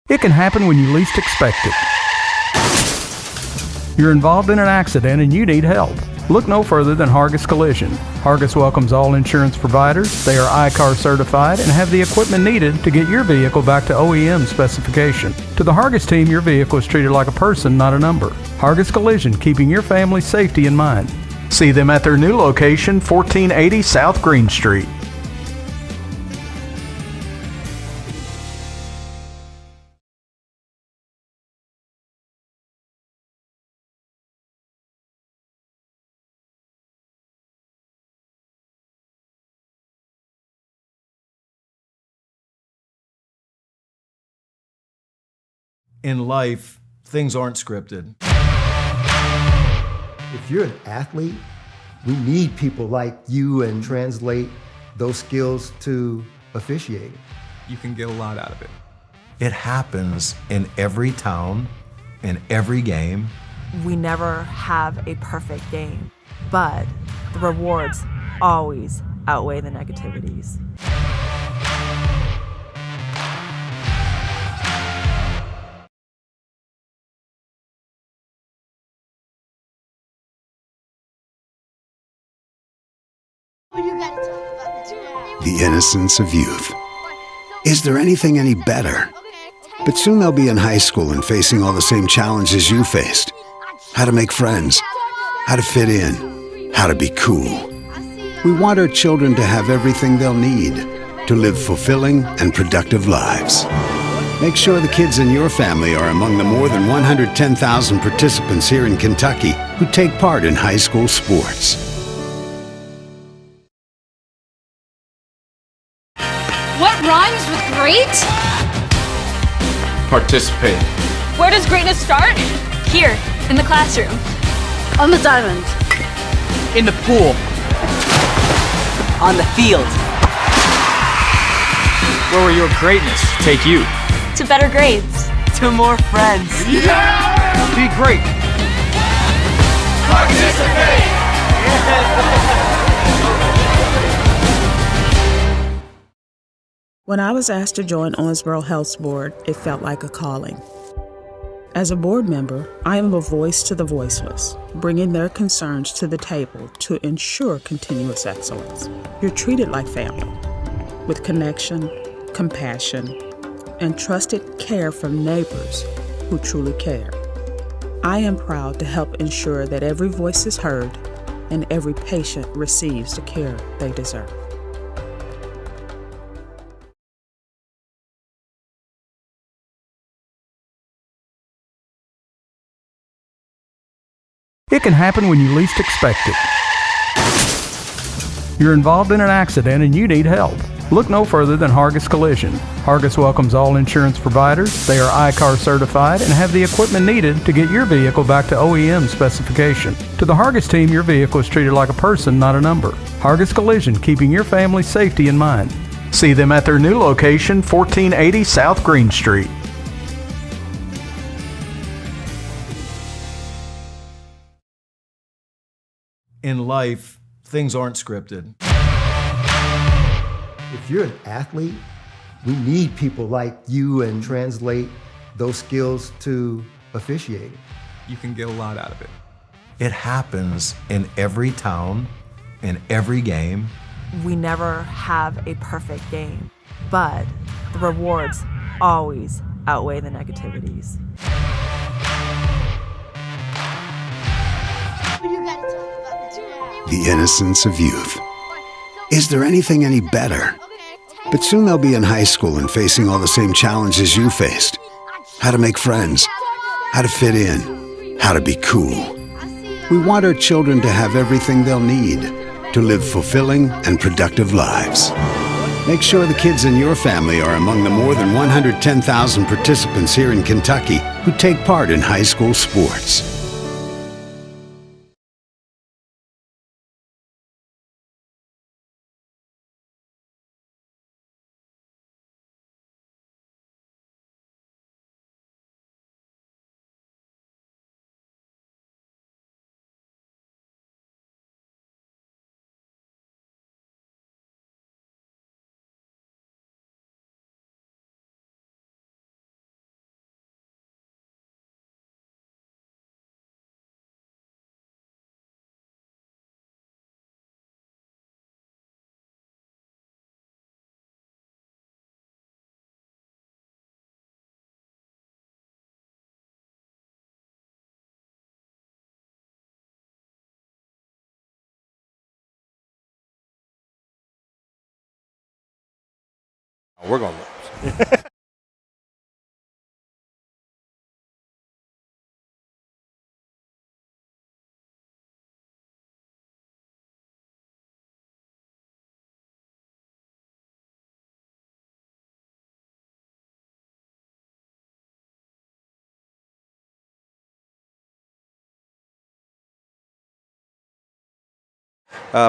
It can happen when you least expect it. You're involved in an accident and you need help. Look no further than Hargis Collision. Hargis welcomes all insurance providers. They are ICAR certified and have the equipment needed to get your vehicle back to OEM specification. To the Hargis team, your vehicle is treated like a person, not a number. Hargis Collision, keeping your family's safety in mind. See them at their new location, 1480 South Green Street. In life, things aren't scripted. If you're an athlete, we need people like you and translate those skills to officiating. You can get a lot out of it. It happens in every town, in every game. We never have a perfect game, but the rewards always outweigh the negativities. The innocence of youth. Is there anything any better? But soon they'll be in high school and facing all the same challenges you faced. How to make friends, how to fit in, how to be cool. We want our children to have everything they'll need to live fulfilling and productive lives. Make sure the kids in your family are among the more than 110,000 participants here in Kentucky who take part in high school sports. What rhymes with great? Participate. Where does greatness start? Here, in the classroom. On the diamond. In the pool. On the field. Where will your greatness take you? To better grades. To more friends. Yeah! Be great. Participate! When I was asked to join Owensboro Health's board, it felt like a calling. As a board member, I am a voice to the voiceless, bringing their concerns to the table to ensure continuous excellence. You're treated like family, with connection, compassion, and trusted care from neighbors who truly care. I am proud to help ensure that every voice is heard and every patient receives the care they deserve. It can happen when you least expect it. You're involved in an accident and you need help. Look no further than Hargis Collision. Hargis welcomes all insurance providers. They are ICAR certified and have the equipment needed to get your vehicle back to OEM specification. To the Hargis team, your vehicle is treated like a person, not a number. Hargis Collision, keeping your family's safety in mind. See them at their new location, 1480 South Green Street. In life, things aren't scripted. If you're an athlete, we need people like you and translate those skills to officiating. You can get a lot out of it. It happens in every town, in every game. We never have a perfect game, but the rewards always outweigh the negativities. The innocence of youth. Is there anything any better? But soon they'll be in high school and facing all the same challenges you faced. How to make friends, how to fit in, how to be cool. We want our children to have everything they'll need to live fulfilling and productive lives. Make sure the kids in your family are among the more than 110,000 participants here in Kentucky who take part in high school sports. We're going to lose.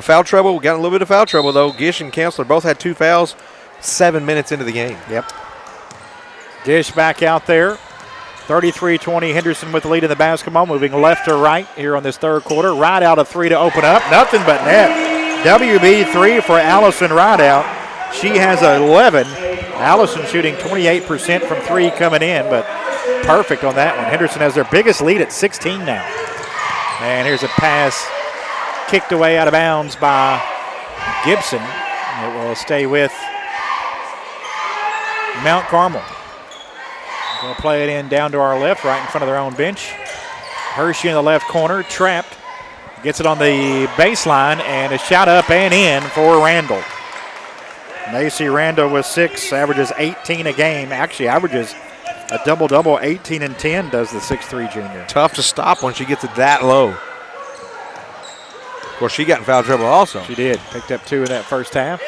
Foul trouble. We got a little bit of foul trouble, though. Gish and Kanzler both had 2 fouls 7 minutes into the game. Yep. Gish back out there. 33-20, Henderson with the lead in the basketball, moving left to right here on this third quarter. Rideout of 3 to open up. Nothing but net. WB 3 for Allison Rideout. She has 11. Allison shooting 28% from 3 coming in, but perfect on that one. Henderson has their biggest lead at 16 now. And here's a pass kicked away out of bounds by Gibson. It will stay with Mount Carmel. They'll play it in down to our left, right in front of their own bench. Hershey in the left corner, trapped. Gets it on the baseline, and a shot up and in for Randall. Macy Randall with 6, averages 18 a game. Actually averages a double-double, 18 and 10 does the 6'3 junior. Tough to stop when she gets it that low. Of course, she got in foul trouble also. She did. Picked up 2 in that first half.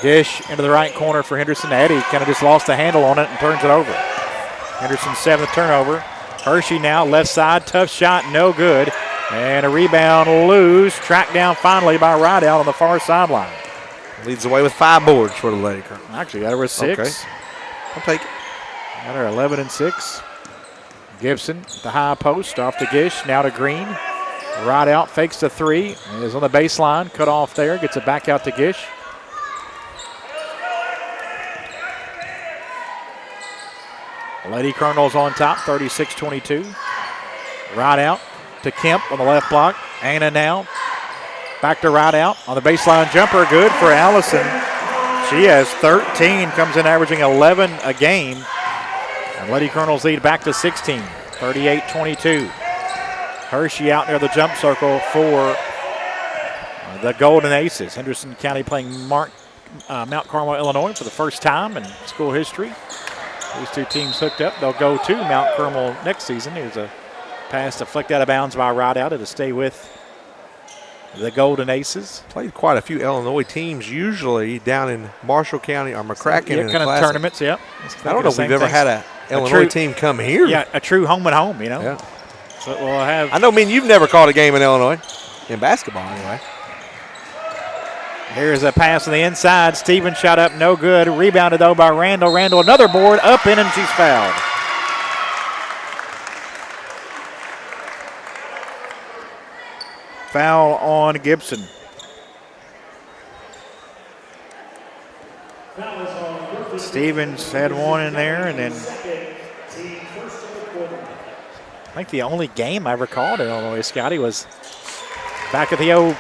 Dish into the right corner for Henderson. Eddie kind of just lost the handle on it and turns it over. Henderson's 7th turnover. Hershey now left side. Tough shot, no good. And a rebound loose. Tracked down finally by Rideout on the far sideline. Leads the way with 5 boards for the Lady Colonel. Actually, got her with 6. Okay. I'll take it. Got her 11 and 6. Gibson, the high post, off to Gish, now to Green. Rideout fakes the 3, is on the baseline, cut off there, gets it back out to Gish. Lady Colonel's on top, 36-22. Rideout to Kemp on the left block. Anna now back to Rideout on the baseline jumper, good for Allison. She has 13, comes in averaging 11 a game. And Lady Colonel's lead back to 16, 38-22. Hershey out near the jump circle for the Golden Aces. Henderson County playing Mount Carmel, Illinois for the first time in school history. These two teams hooked up. They'll go to Mount Carmel next season. Here's a pass deflected out of bounds by Rideout. It'll stay with the Golden Aces. Played quite a few Illinois teams, usually down in Marshall County or McCracken. Yeah, kind of tournaments, yep. I don't know if we've ever had an Illinois team come here. Yeah, a true home and home, you know. Yeah. So we'll have. I know, you've never called a game in Illinois, in basketball anyway. Here's a pass on the inside. Stevens shot up, no good. Rebounded, though, by Randall. Randall, another board, up in, and she's fouled. Foul on Gibson. Stevens had one in there, and then I think the only game I ever called in Illinois, Scotty, was back at the old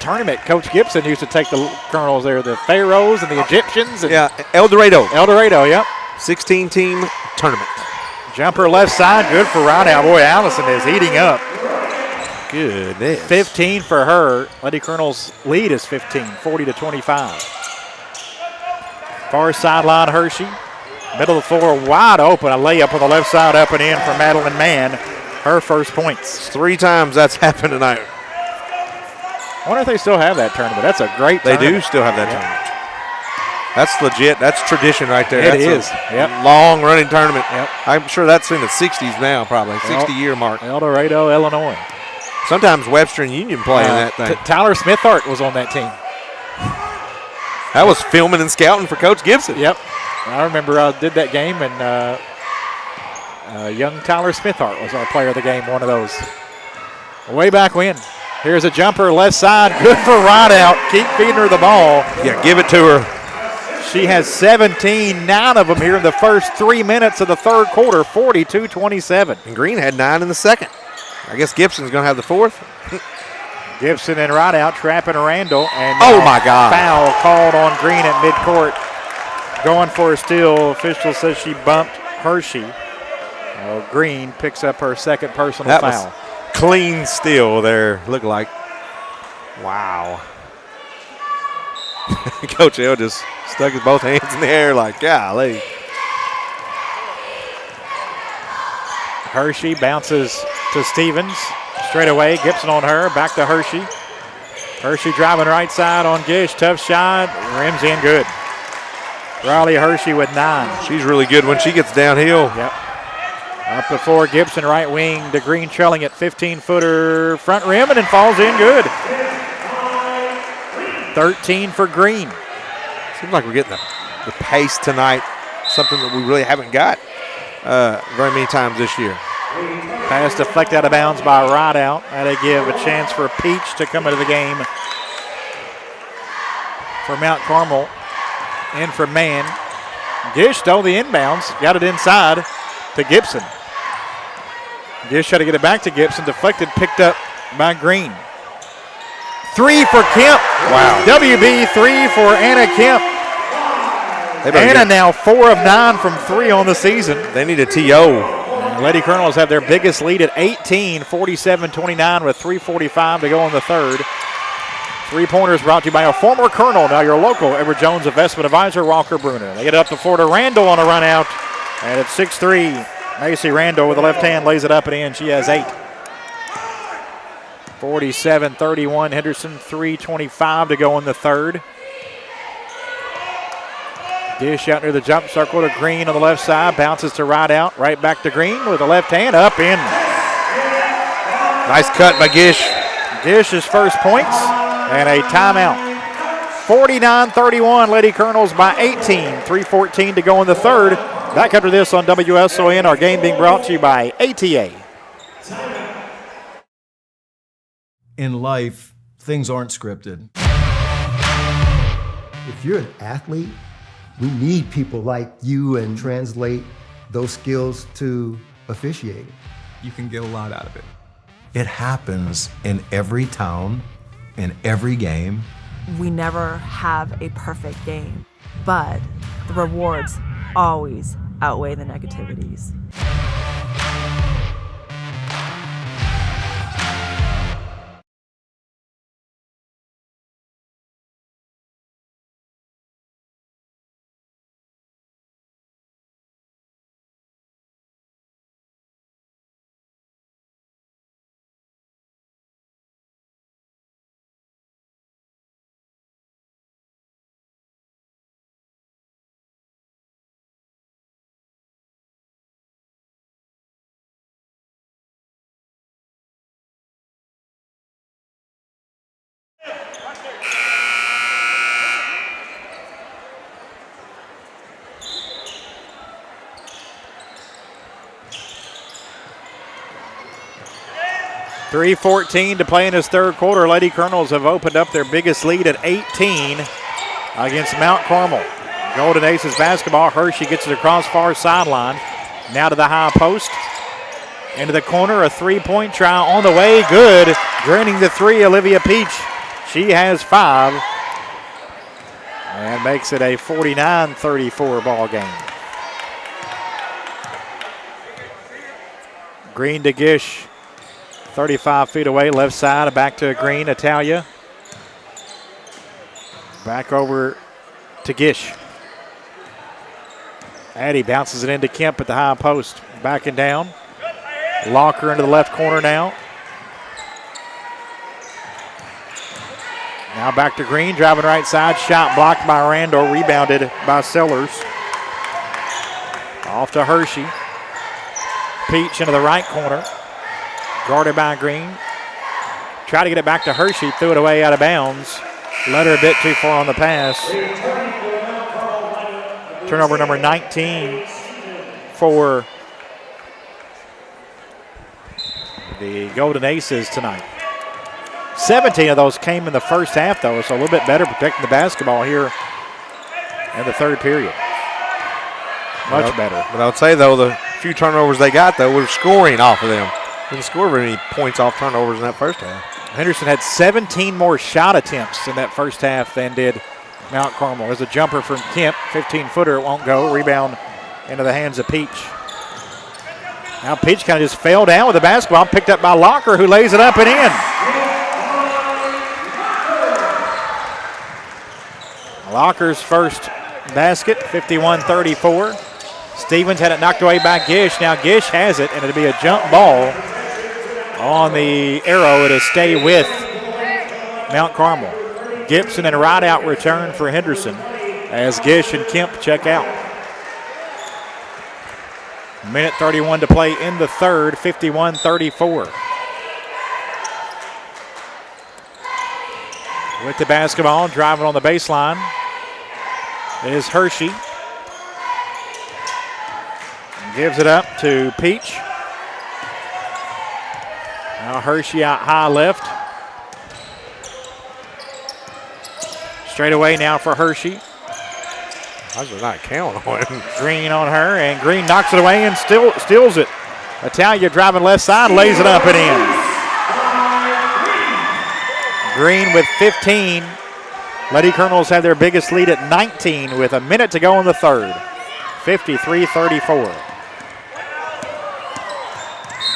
tournament. Coach Gibson used to take the Colonels there, the Pharaohs and the Egyptians. And yeah, El Dorado. El Dorado, yep. 16-team tournament. Jumper left side, good for Rideout. Boy, Allison is heating up. Goodness. 15 for her. Lady Colonel's lead is 15, 40-25. Far sideline, Hershey. Middle of the floor, wide open. A layup on the left side, up and in for Madeline Mann. Her first points. 3 times that's happened tonight. I wonder if they still have that tournament. That's a great tournament. They do still have that tournament. That's legit. That's tradition right there. It is. Yep. Long running tournament. Yep. I'm sure that's in the 60s now, probably. 60-year mark. El Dorado, Illinois. Sometimes Webster and Union play in that thing. Tyler Smithart was on that team. That was filming and scouting for Coach Gibson. Yep. I remember I did that game, and young Tyler Smithart was our player of the game, one of those. Way back when. Here's a jumper, left side, good for Rideout. Keep feeding her the ball. Yeah, give it to her. She has 17, 9 of them here in the first 3 minutes of the third quarter, 42-27. And Green had 9 in the second. I guess Gibson's going to have the fourth. Gibson and Rideout trapping Randall. And oh, my God. Foul called on Green at midcourt. Going for a steal. Official says she bumped Hershey. Green picks up her second personal foul. Was clean steal there, looked like. Wow. Coach L just stuck his both hands in the air like, golly. Hershey bounces to Stevens. Straight away, Gibson on her, back to Hershey. Hershey driving right side on Gish. Tough shot, rims in good. Riley Hershey with 9. She's really good when she gets downhill. Yep. Up before Gibson, right wing to Green, trailing at 15-footer front rim, and then falls in good. 13 for Green. Seems like we're getting the pace tonight, something that we really haven't got very many times this year. Pass deflected out of bounds by Rideout. That'll give a chance for Peach to come into the game for Mount Carmel. In for Mann. Gish stole the inbounds, got it inside to Gibson. Gish tried to get it back to Gibson, deflected, picked up by Green. 3 for Kemp. Wow. WB 3 for Anna Kemp. Anna now 4 of 9 from 3 on the season. They need a TO. Lady Colonels have their biggest lead at 18, 47-29 with 3:45 to go in the third. Three-pointers brought to you by a former Colonel, now your local Edward Jones investment advisor, Walker Bruner. They get it up the floor to Randall on a run out. And it's 6-3. Macy Randall with the left hand lays it up and in. She has 8. 47-31 Henderson, 3:25 to go in the third. Dish out near the jump circle to Green on the left side. Bounces to right back to Green with the left hand up in. Nice cut by Gish. Gish's first points and a timeout. 49-31, Lady Colonels by 18. 3:14 to go in the third. Back after this on WSON, our game being brought to you by ATA. In life, things aren't scripted. If you're an athlete, we need people like you and translate those skills to officiating. You can get a lot out of it. It happens in every town, in every game. We never have a perfect game, but the rewards always outweigh the negativities. .3:14 to play in this third quarter. Lady Colonels have opened up their biggest lead at 18 against Mount Carmel. Golden Aces basketball. Hershey gets it across far sideline. Now to the high post. Into the corner, a three-point try on the way. Good. Draining the three, Olivia Peach. She has 5. And makes it a 49-34 ball game. Green to Gish. 35 feet away, left side, back to Green, Italia. Back over to Gish. Addie bounces it into Kemp at the high post. Backing down. Locker into the left corner now. Now back to Green, driving right side. Shot blocked by Randall, rebounded by Sellers. Off to Hershey. Peach into the right corner. Guarded by Green. Try to get it back to Hershey. Threw it away out of bounds. Led her a bit too far on the pass. Turnover number 19 for the Golden Aces tonight. 17 of those came in the first half, though, so a little bit better protecting the basketball here in the third period. Much better. But I would say, though, the few turnovers they got, though, were scoring off of them. Didn't score very many points off turnovers in that first half. Henderson had 17 more shot attempts in that first half than did Mount Carmel. There's a jumper from Kemp, 15-footer, it won't go. Rebound into the hands of Peach. Now Peach kind of just fell down with the basketball, picked up by Locker, who lays it up and in. Locker's first basket, 51-34. Stevens had it knocked away by Gish. Now Gish has it, and it'll be a jump ball on the arrow. It'll stay with Mount Carmel. Gibson and a right-out return for Henderson as Gish and Kemp check out. Minute 31 to play in the third, 51-34. With the basketball, driving on the baseline is Hershey. Gives it up to Peach. Now Hershey out high left. Straight away now for Hershey. I was not counting on him. Green on her, and Green knocks it away and steals it. Italia driving left side, lays it up and in. Green with 15 Lady Colonels have their biggest lead at 19 with a minute to go in the third. 53-34.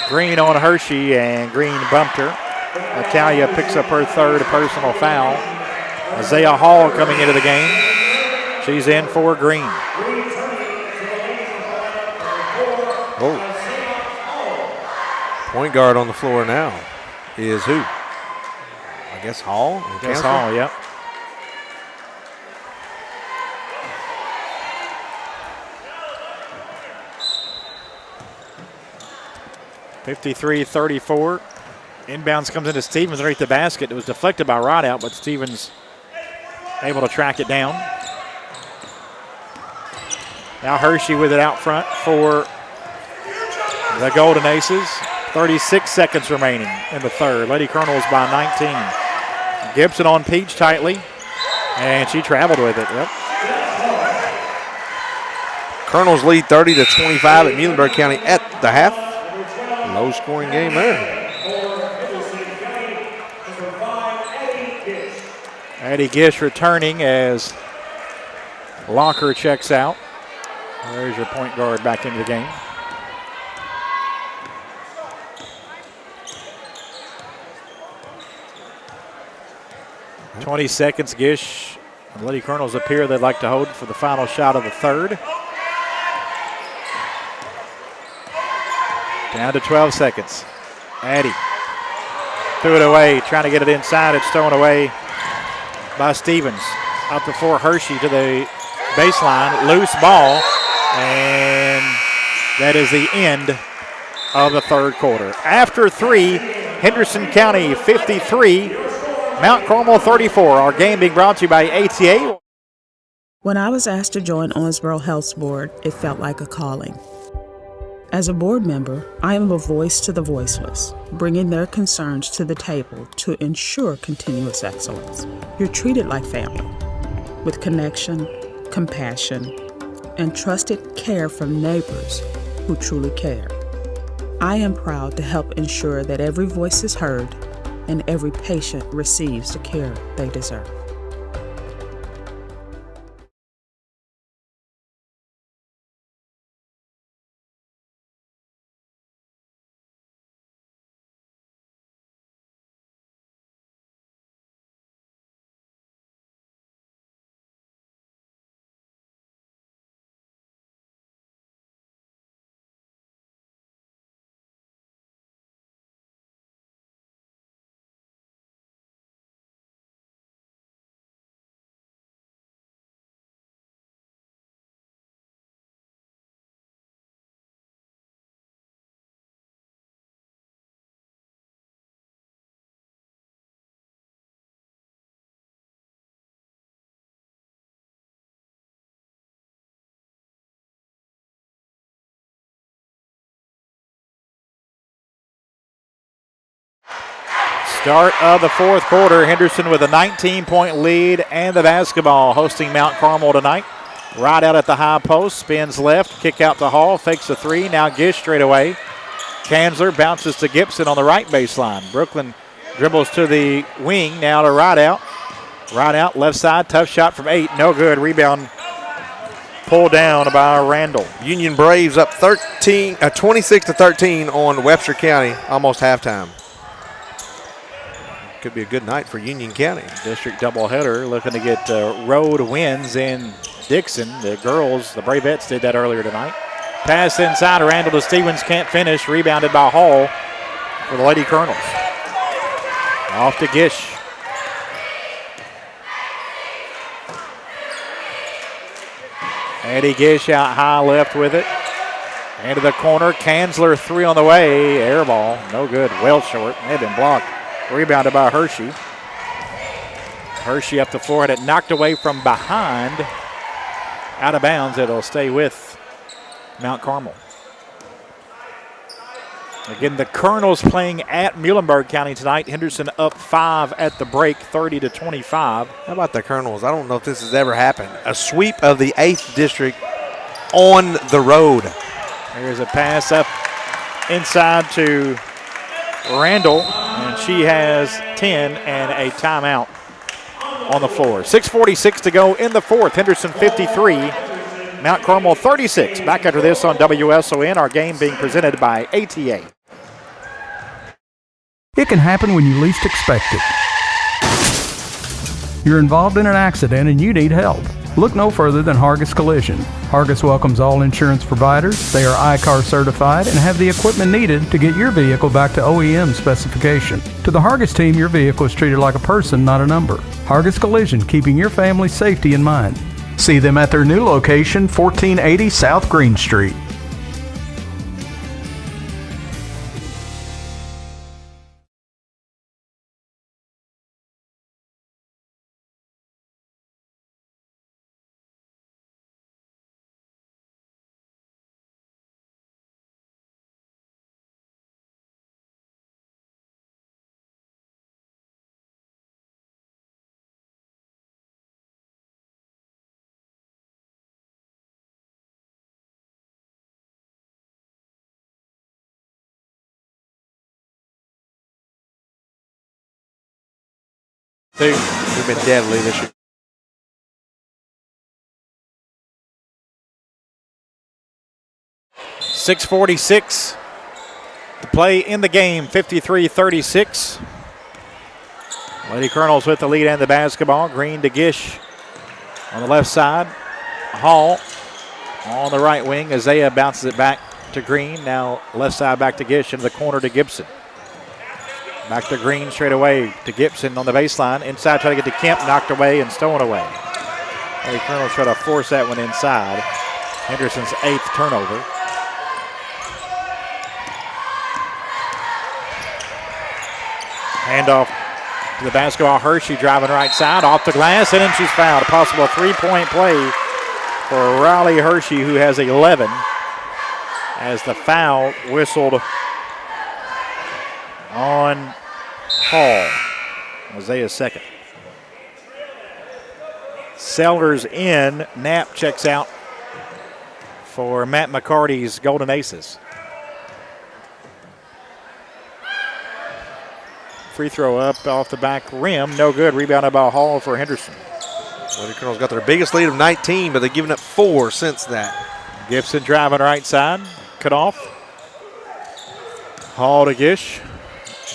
Green on Hershey, and Green bumped her. Natalia picks up her third personal foul. Isaiah Hall coming into the game. She's in for Green. Oh. Point guard on the floor now is who? I guess Hall. Guess Hall, yep. (53-34). Inbounds comes into Stevens underneath the basket. It was deflected by Rideout, but Stevens able to track it down. Now Hershey with it out front for the Golden Aces. 36 seconds remaining in the third. Lady Colonels by 19. Gibson on Peach tightly, and she traveled with it. Yep. Colonels lead 30-25 at Muhlenberg County at the half. Low scoring game there. Addie Gish returning as Locker checks out. There's your point guard back into the game. – 20 seconds. Gish and Lady Colonels appear they'd like to hold for the final shot of the third. Down to 12 seconds. Addie threw it away, trying to get it inside. It's thrown away by Stevens. Out before Hershey to the baseline. Loose ball, and that is the end of the third quarter. After three, Henderson County 53, Mount Carmel 34. Our game being brought to you by ATA. When I was asked to join Owensboro Health's board, it felt like a calling. As a board member, I am a voice to the voiceless, bringing their concerns to the table to ensure continuous excellence. You're treated like family, with connection, compassion, and trusted care from neighbors who truly care. I am proud to help ensure that every voice is heard and every patient receives the care they deserve. Start of the fourth quarter. Henderson with a 19-point lead and the basketball, hosting Mount Carmel tonight. Right out at the high post, spins left, kick out to Hall, fakes a three. Now Gish straight away. Kanzler bounces to Gibson on the right baseline. Brooklyn dribbles to the wing, now to Rideout. Rideout, left side, tough shot from 8, no good. Rebound pulled down by Randall. Union Braves up 26-13 on Webster County, almost halftime. Could be a good night for Union County. District doubleheader, looking to get road wins in Dixon. The girls, the Bravettes, did that earlier tonight. Pass inside, Randall to Stevens, can't finish. Rebounded by Hall for the Lady Colonels. Off to Gish. Addie Gish out high left with it. Into the corner, Kanzler three on the way. Air ball, no good, well short. Had been blocked. Rebounded by Hershey. Hershey up the floor, had it knocked away from behind. Out of bounds, it'll stay with Mount Carmel. Again, the Colonels playing at Muhlenberg County tonight. Henderson up 5 at the break, 30-25. How about the Colonels? I don't know if this has ever happened. A sweep of the 8th district on the road. There's a pass up inside to Randall, and she has 10 and a timeout. on the floor. 6:46 to go in the fourth. Henderson 53, Mount Carmel 36. Back after this on WSON, our game being presented by ATA. It can happen when you least expect it. You're involved in an accident and you need help. Look no further than Hargis Collision. Hargis welcomes all insurance providers. They are ICAR certified and have the equipment needed to get your vehicle back to OEM specification. To the Hargis team, your vehicle is treated like a person, not a number. Hargis Collision, keeping your family's safety in mind. See them at their new location, 1480 South Green Street. We've been deadly this year. .646 to play in the game, 53-36. Lady Colonels with the lead and the basketball. Green to Gish on the left side. Hall on the right wing. Isaiah bounces it back to Green. Now left side back to Gish into the corner to Gibson. Back to Green straight away to Gibson on the baseline. Inside, try to get to Kemp, knocked away and stolen away. Lady Colonels try to force that one inside. Henderson's 8th turnover. Handoff to the basketball. Hershey driving right side, off the glass, and then she's fouled. A possible three-point play for Riley Hershey, who has 11, as the foul whistled on Hall. Isaiah's second. Sellers in. Knapp checks out for Matt McCarty's Golden Aces. Free throw up off the back rim. No good. Rebounded by Hall for Henderson. Lady Colonels got their biggest lead of 19, but they've given up 4 since that. Gibson driving right side. Cut off. Hall to Gish.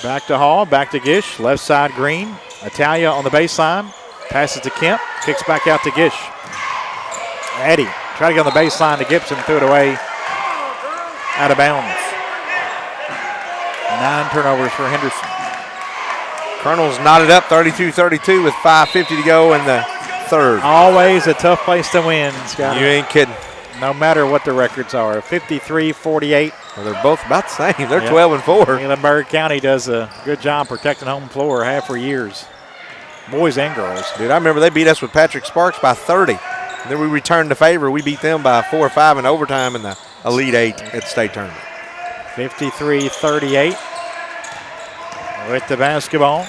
Back to Hall. Back to Gish. Left side Green. Italia on the baseline. Passes to Kemp. Kicks back out to Gish. Eddie try to get on the baseline to Gibson. Threw it away. Out of bounds. 9 turnovers for Henderson. Colonels knotted up 32-32 with 5:50 to go in the third. Always a tough place to win, Scott. You ain't kidding. No matter what the records are. 53-48. Well, they're both about the same. They're 12-4. Muhlenberg County does a good job protecting home floor, have for years. Boys and girls. Dude, I remember they beat us with Patrick Sparks by 30. And then we returned the favor. We beat them by 4 or 5 in overtime in the Elite 8 at the state tournament. 53-38. With the basketball.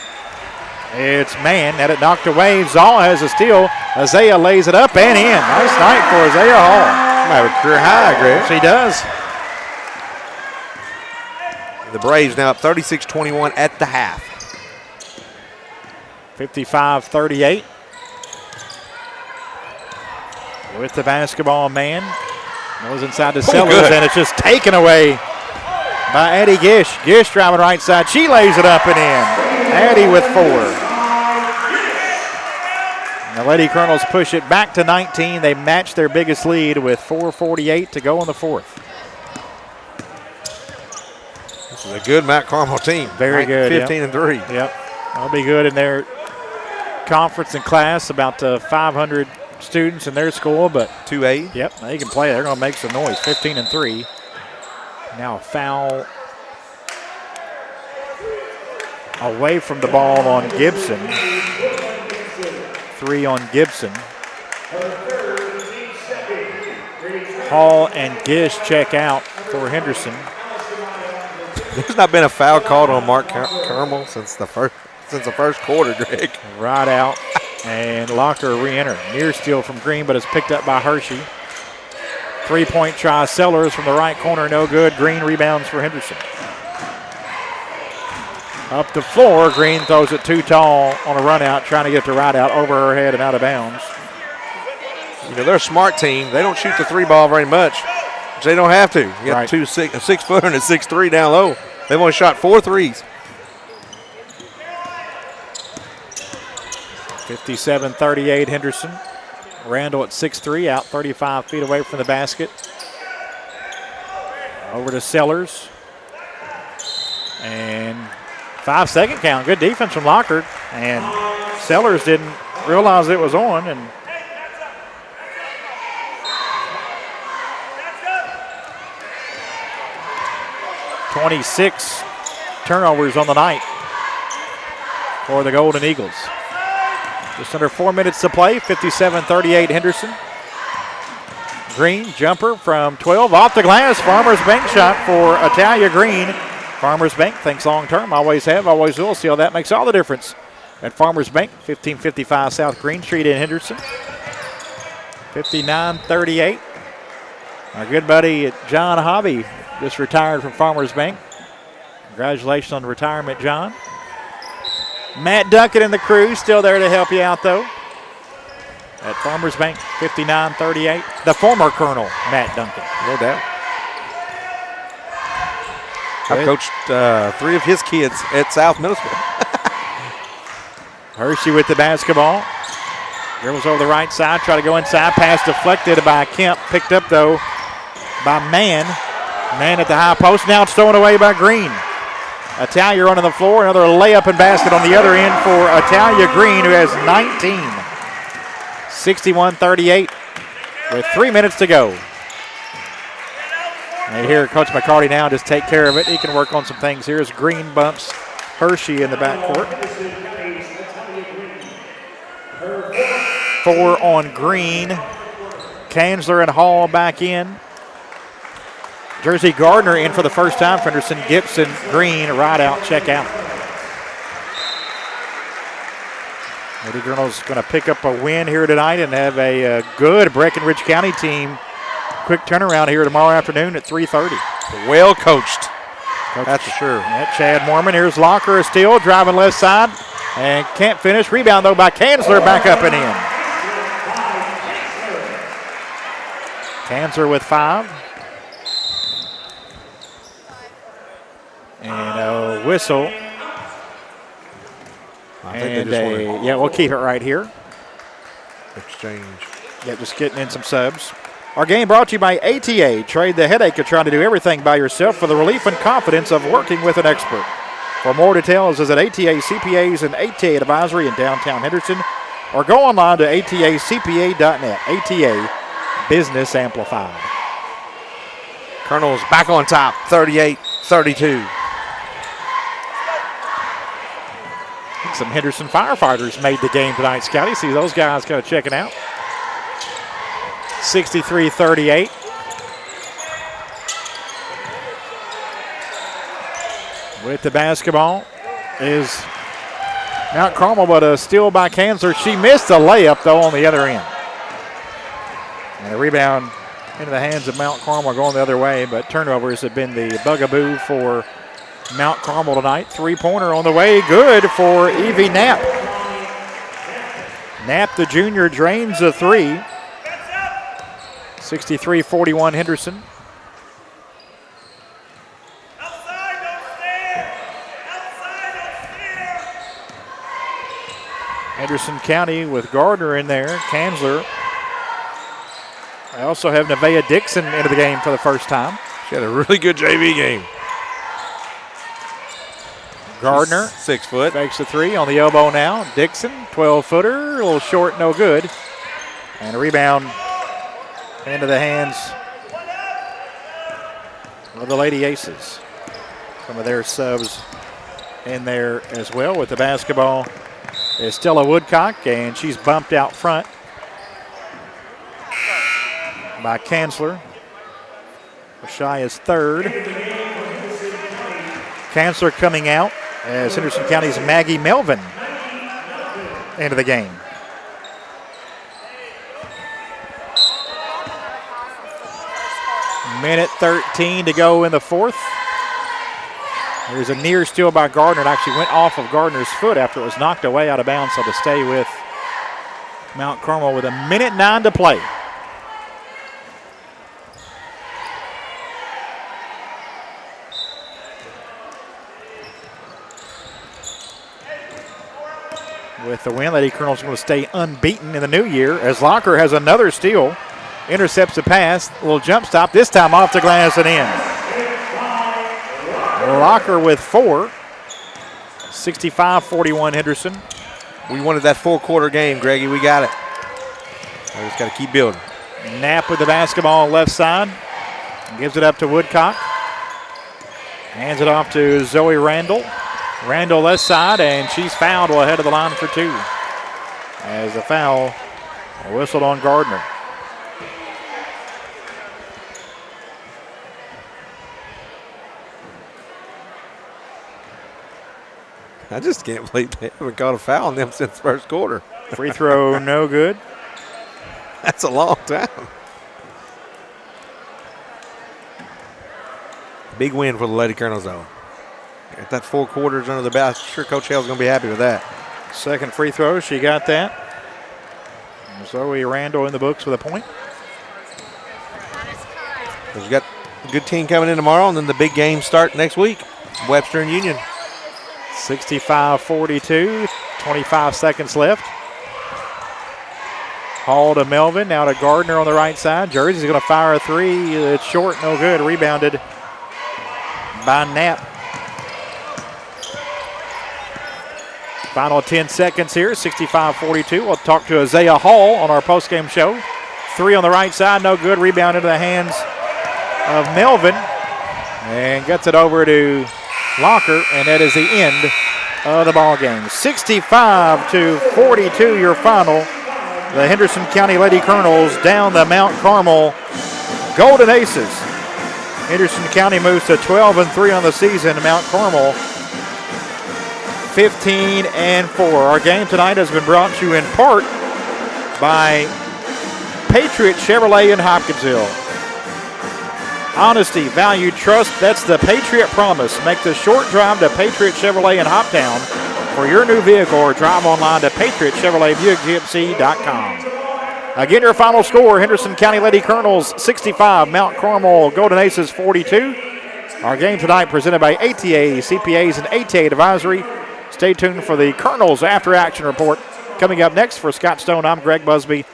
It's Mann. Had it knocked away. Zaw has a steal. Isaiah lays it up and in. Nice night for Isaiah Hall. Might have a career high, Greg. She does. The Braves now up 36-21 at the half. 55-38. With the basketball, Mann goes inside the Sellers, and it's just taken away by Addie Gish. Gish driving right side. She lays it up and in. Addie with 4. And the Lady Colonels push it back to 19. They match their biggest lead with 4:48 to go in the fourth. This is a good Mount Carmel team. Very good. 15-3. Yep. That'll be good in their conference and class. About 500 students in their school, but 2A. Yep, they can play. They're going to make some noise. 15-3. Now a foul away from the ball on Gibson. 3 on Gibson. Hall and Gish check out for Henderson. There's not been a foul called on Mark Carmel since the first quarter, Greg. Right out, and Locker re-enter. Near steal from Green, but it's picked up by Hershey. 3-point try. Sellers from the right corner, no good. Green rebounds for Henderson. Up the floor, Green throws it too tall on a run out, trying to get the right out over her head and out of bounds. You know, they're a smart team. They don't shoot the three ball very much. But they don't have to. You got a 6 footer and a 6'3" down low. They've only shot 4 threes. 57-38 Henderson. Randall at 6'3", out 35 feet away from the basket. Over to Sellers. And 5-second count. Good defense from Lockhart. And Sellers didn't realize it was on. And 26 turnovers on the night for the Golden Eagles. Just under 4 minutes to play, 57-38 Henderson. Green, jumper from 12, off the glass. Farmers Bank shot for Italia Green. Farmers Bank thinks long term, always have, always will. See how that makes all the difference at Farmers Bank, 1555 South Green Street in Henderson. 59-38. Our good buddy John Hobby just retired from Farmers Bank. Congratulations on the retirement, John. Matt Duncan and the crew still there to help you out, though. At Farmers Bank, 59-38. The former Colonel, Matt Duncan. No doubt. I've coached 3 of his kids at South Middle School. Hershey with the basketball. Dribbles over the right side, try to go inside. Pass deflected by Kemp. Picked up, though, by Mann. Mann at the high post. Now it's thrown away by Green. Italia running the floor. Another layup and basket on the other end for Italia Green, who has 19. 61-38 with 3 minutes to go. And here, Coach McCarty now just take care of it. He can work on some things here as Green bumps Hershey in the backcourt. 4 on Green. Kanzler and Hall back in. Jersey Gardner in for the first time for Henderson. Gibson, Green, right out, check out. Lady Journal's going to pick up a win here tonight and have a good Breckenridge County team. Quick turnaround here tomorrow afternoon at 3:30. Well coached. That's for sure. Yeah, Chad Mormon. Here's Locker still driving left side and can't finish. Rebound, though, by Kanzler, back up and in. Kanzler with 5. And a whistle. Yeah, we'll keep it right here. Exchange. Yeah, just getting in some subs. Our game brought to you by ATA. Trade the headache of trying to do everything by yourself for the relief and confidence of working with an expert. For more details, visit ATA CPAs and ATA Advisory in downtown Henderson, or go online to atacpa.net. ATA Business Amplified. Colonel's back on top, 38-32. Some Henderson firefighters made the game tonight, Scotty. See those guys kind of checking out. 63-38. With the basketball is Mount Carmel, but a steal by Kanzler. She missed a layup, though, on the other end. And a rebound into the hands of Mount Carmel going the other way, but turnovers have been the bugaboo for Mount Carmel tonight. 3-pointer on the way, good for Evie Knapp. Knapp, the junior, drains a 3. 63-41 Henderson. Henderson County with Gardner in there, Kanzler. I also have Nevaeh Dixon into the game for the first time. She had a really good JV game. Gardner, 6 foot. fakes the 3 on the elbow now. Dixon, 12-footer, a little short, no good. And a rebound into the hands of the Lady Aces. Some of their subs in there as well with the basketball is Stella Woodcock, and she's bumped out front by Kanzler. Rashia's 3rd. Kanzler coming out as Henderson County's Maggie Melvin into the game. Minute 13 to go in the 4th. There's a near steal by Gardner. It actually went off of Gardner's foot after it was knocked away out of bounds, so to stay with Mount Carmel with 1:09 to play. With the win, Lady Colonel's going to stay unbeaten in the new year as Locker has another steal. Intercepts the pass, a little jump stop, this time off the glass and in. Locker with 4. 65-41 Henderson. We wanted that full-quarter game, Greggy. We got it. I just got to keep building. Knapp with the basketball on left side. Gives it up to Woodcock. Hands it off to Zoe Randall. Randall left side, and she's fouled well ahead of the line for 2. As the foul whistled on Gardner. I just can't believe they haven't caught a foul on them since the first quarter. Free throw no good. That's a long time. Big win for the Lady Colonels, though. Got that 4 quarters under the belt. Sure, Coach Hale's going to be happy with that. Second free throw, she got that. Zoe Randall in the books with a point. We've got a good team coming in tomorrow, and then the big games start next week. Webster and Union. 65-42, 25 seconds left. Hall to Melvin, now to Gardner on the right side. Jersey's going to fire a 3. It's short, no good. Rebounded by Knapp. Final 10 seconds here, 65-42. We'll talk to Isaiah Hall on our postgame show. 3 on the right side, no good. Rebound into the hands of Melvin. And gets it over to Locker, and that is the end of the ball game. 65-42 your final. The Henderson County Lady Colonels down the Mount Carmel Golden Aces. Henderson County moves to 12-3 on the season. Mount Carmel 15-4. Our game tonight has been brought to you in part by Patriot Chevrolet in Hopkinsville. Honesty, value, trust, that's the Patriot promise. Make the short drive to Patriot Chevrolet in Hoptown for your new vehicle or drive online to patriotchevroletbuickgmc.com. Again, your final score, Henderson County Lady Colonels 65, Mount Carmel Golden Aces 42. Our game tonight presented by ATA, CPAs, and ATA Advisory. Stay tuned for the Colonels After Action Report. Coming up next for Scott Stone, I'm Greg Busby.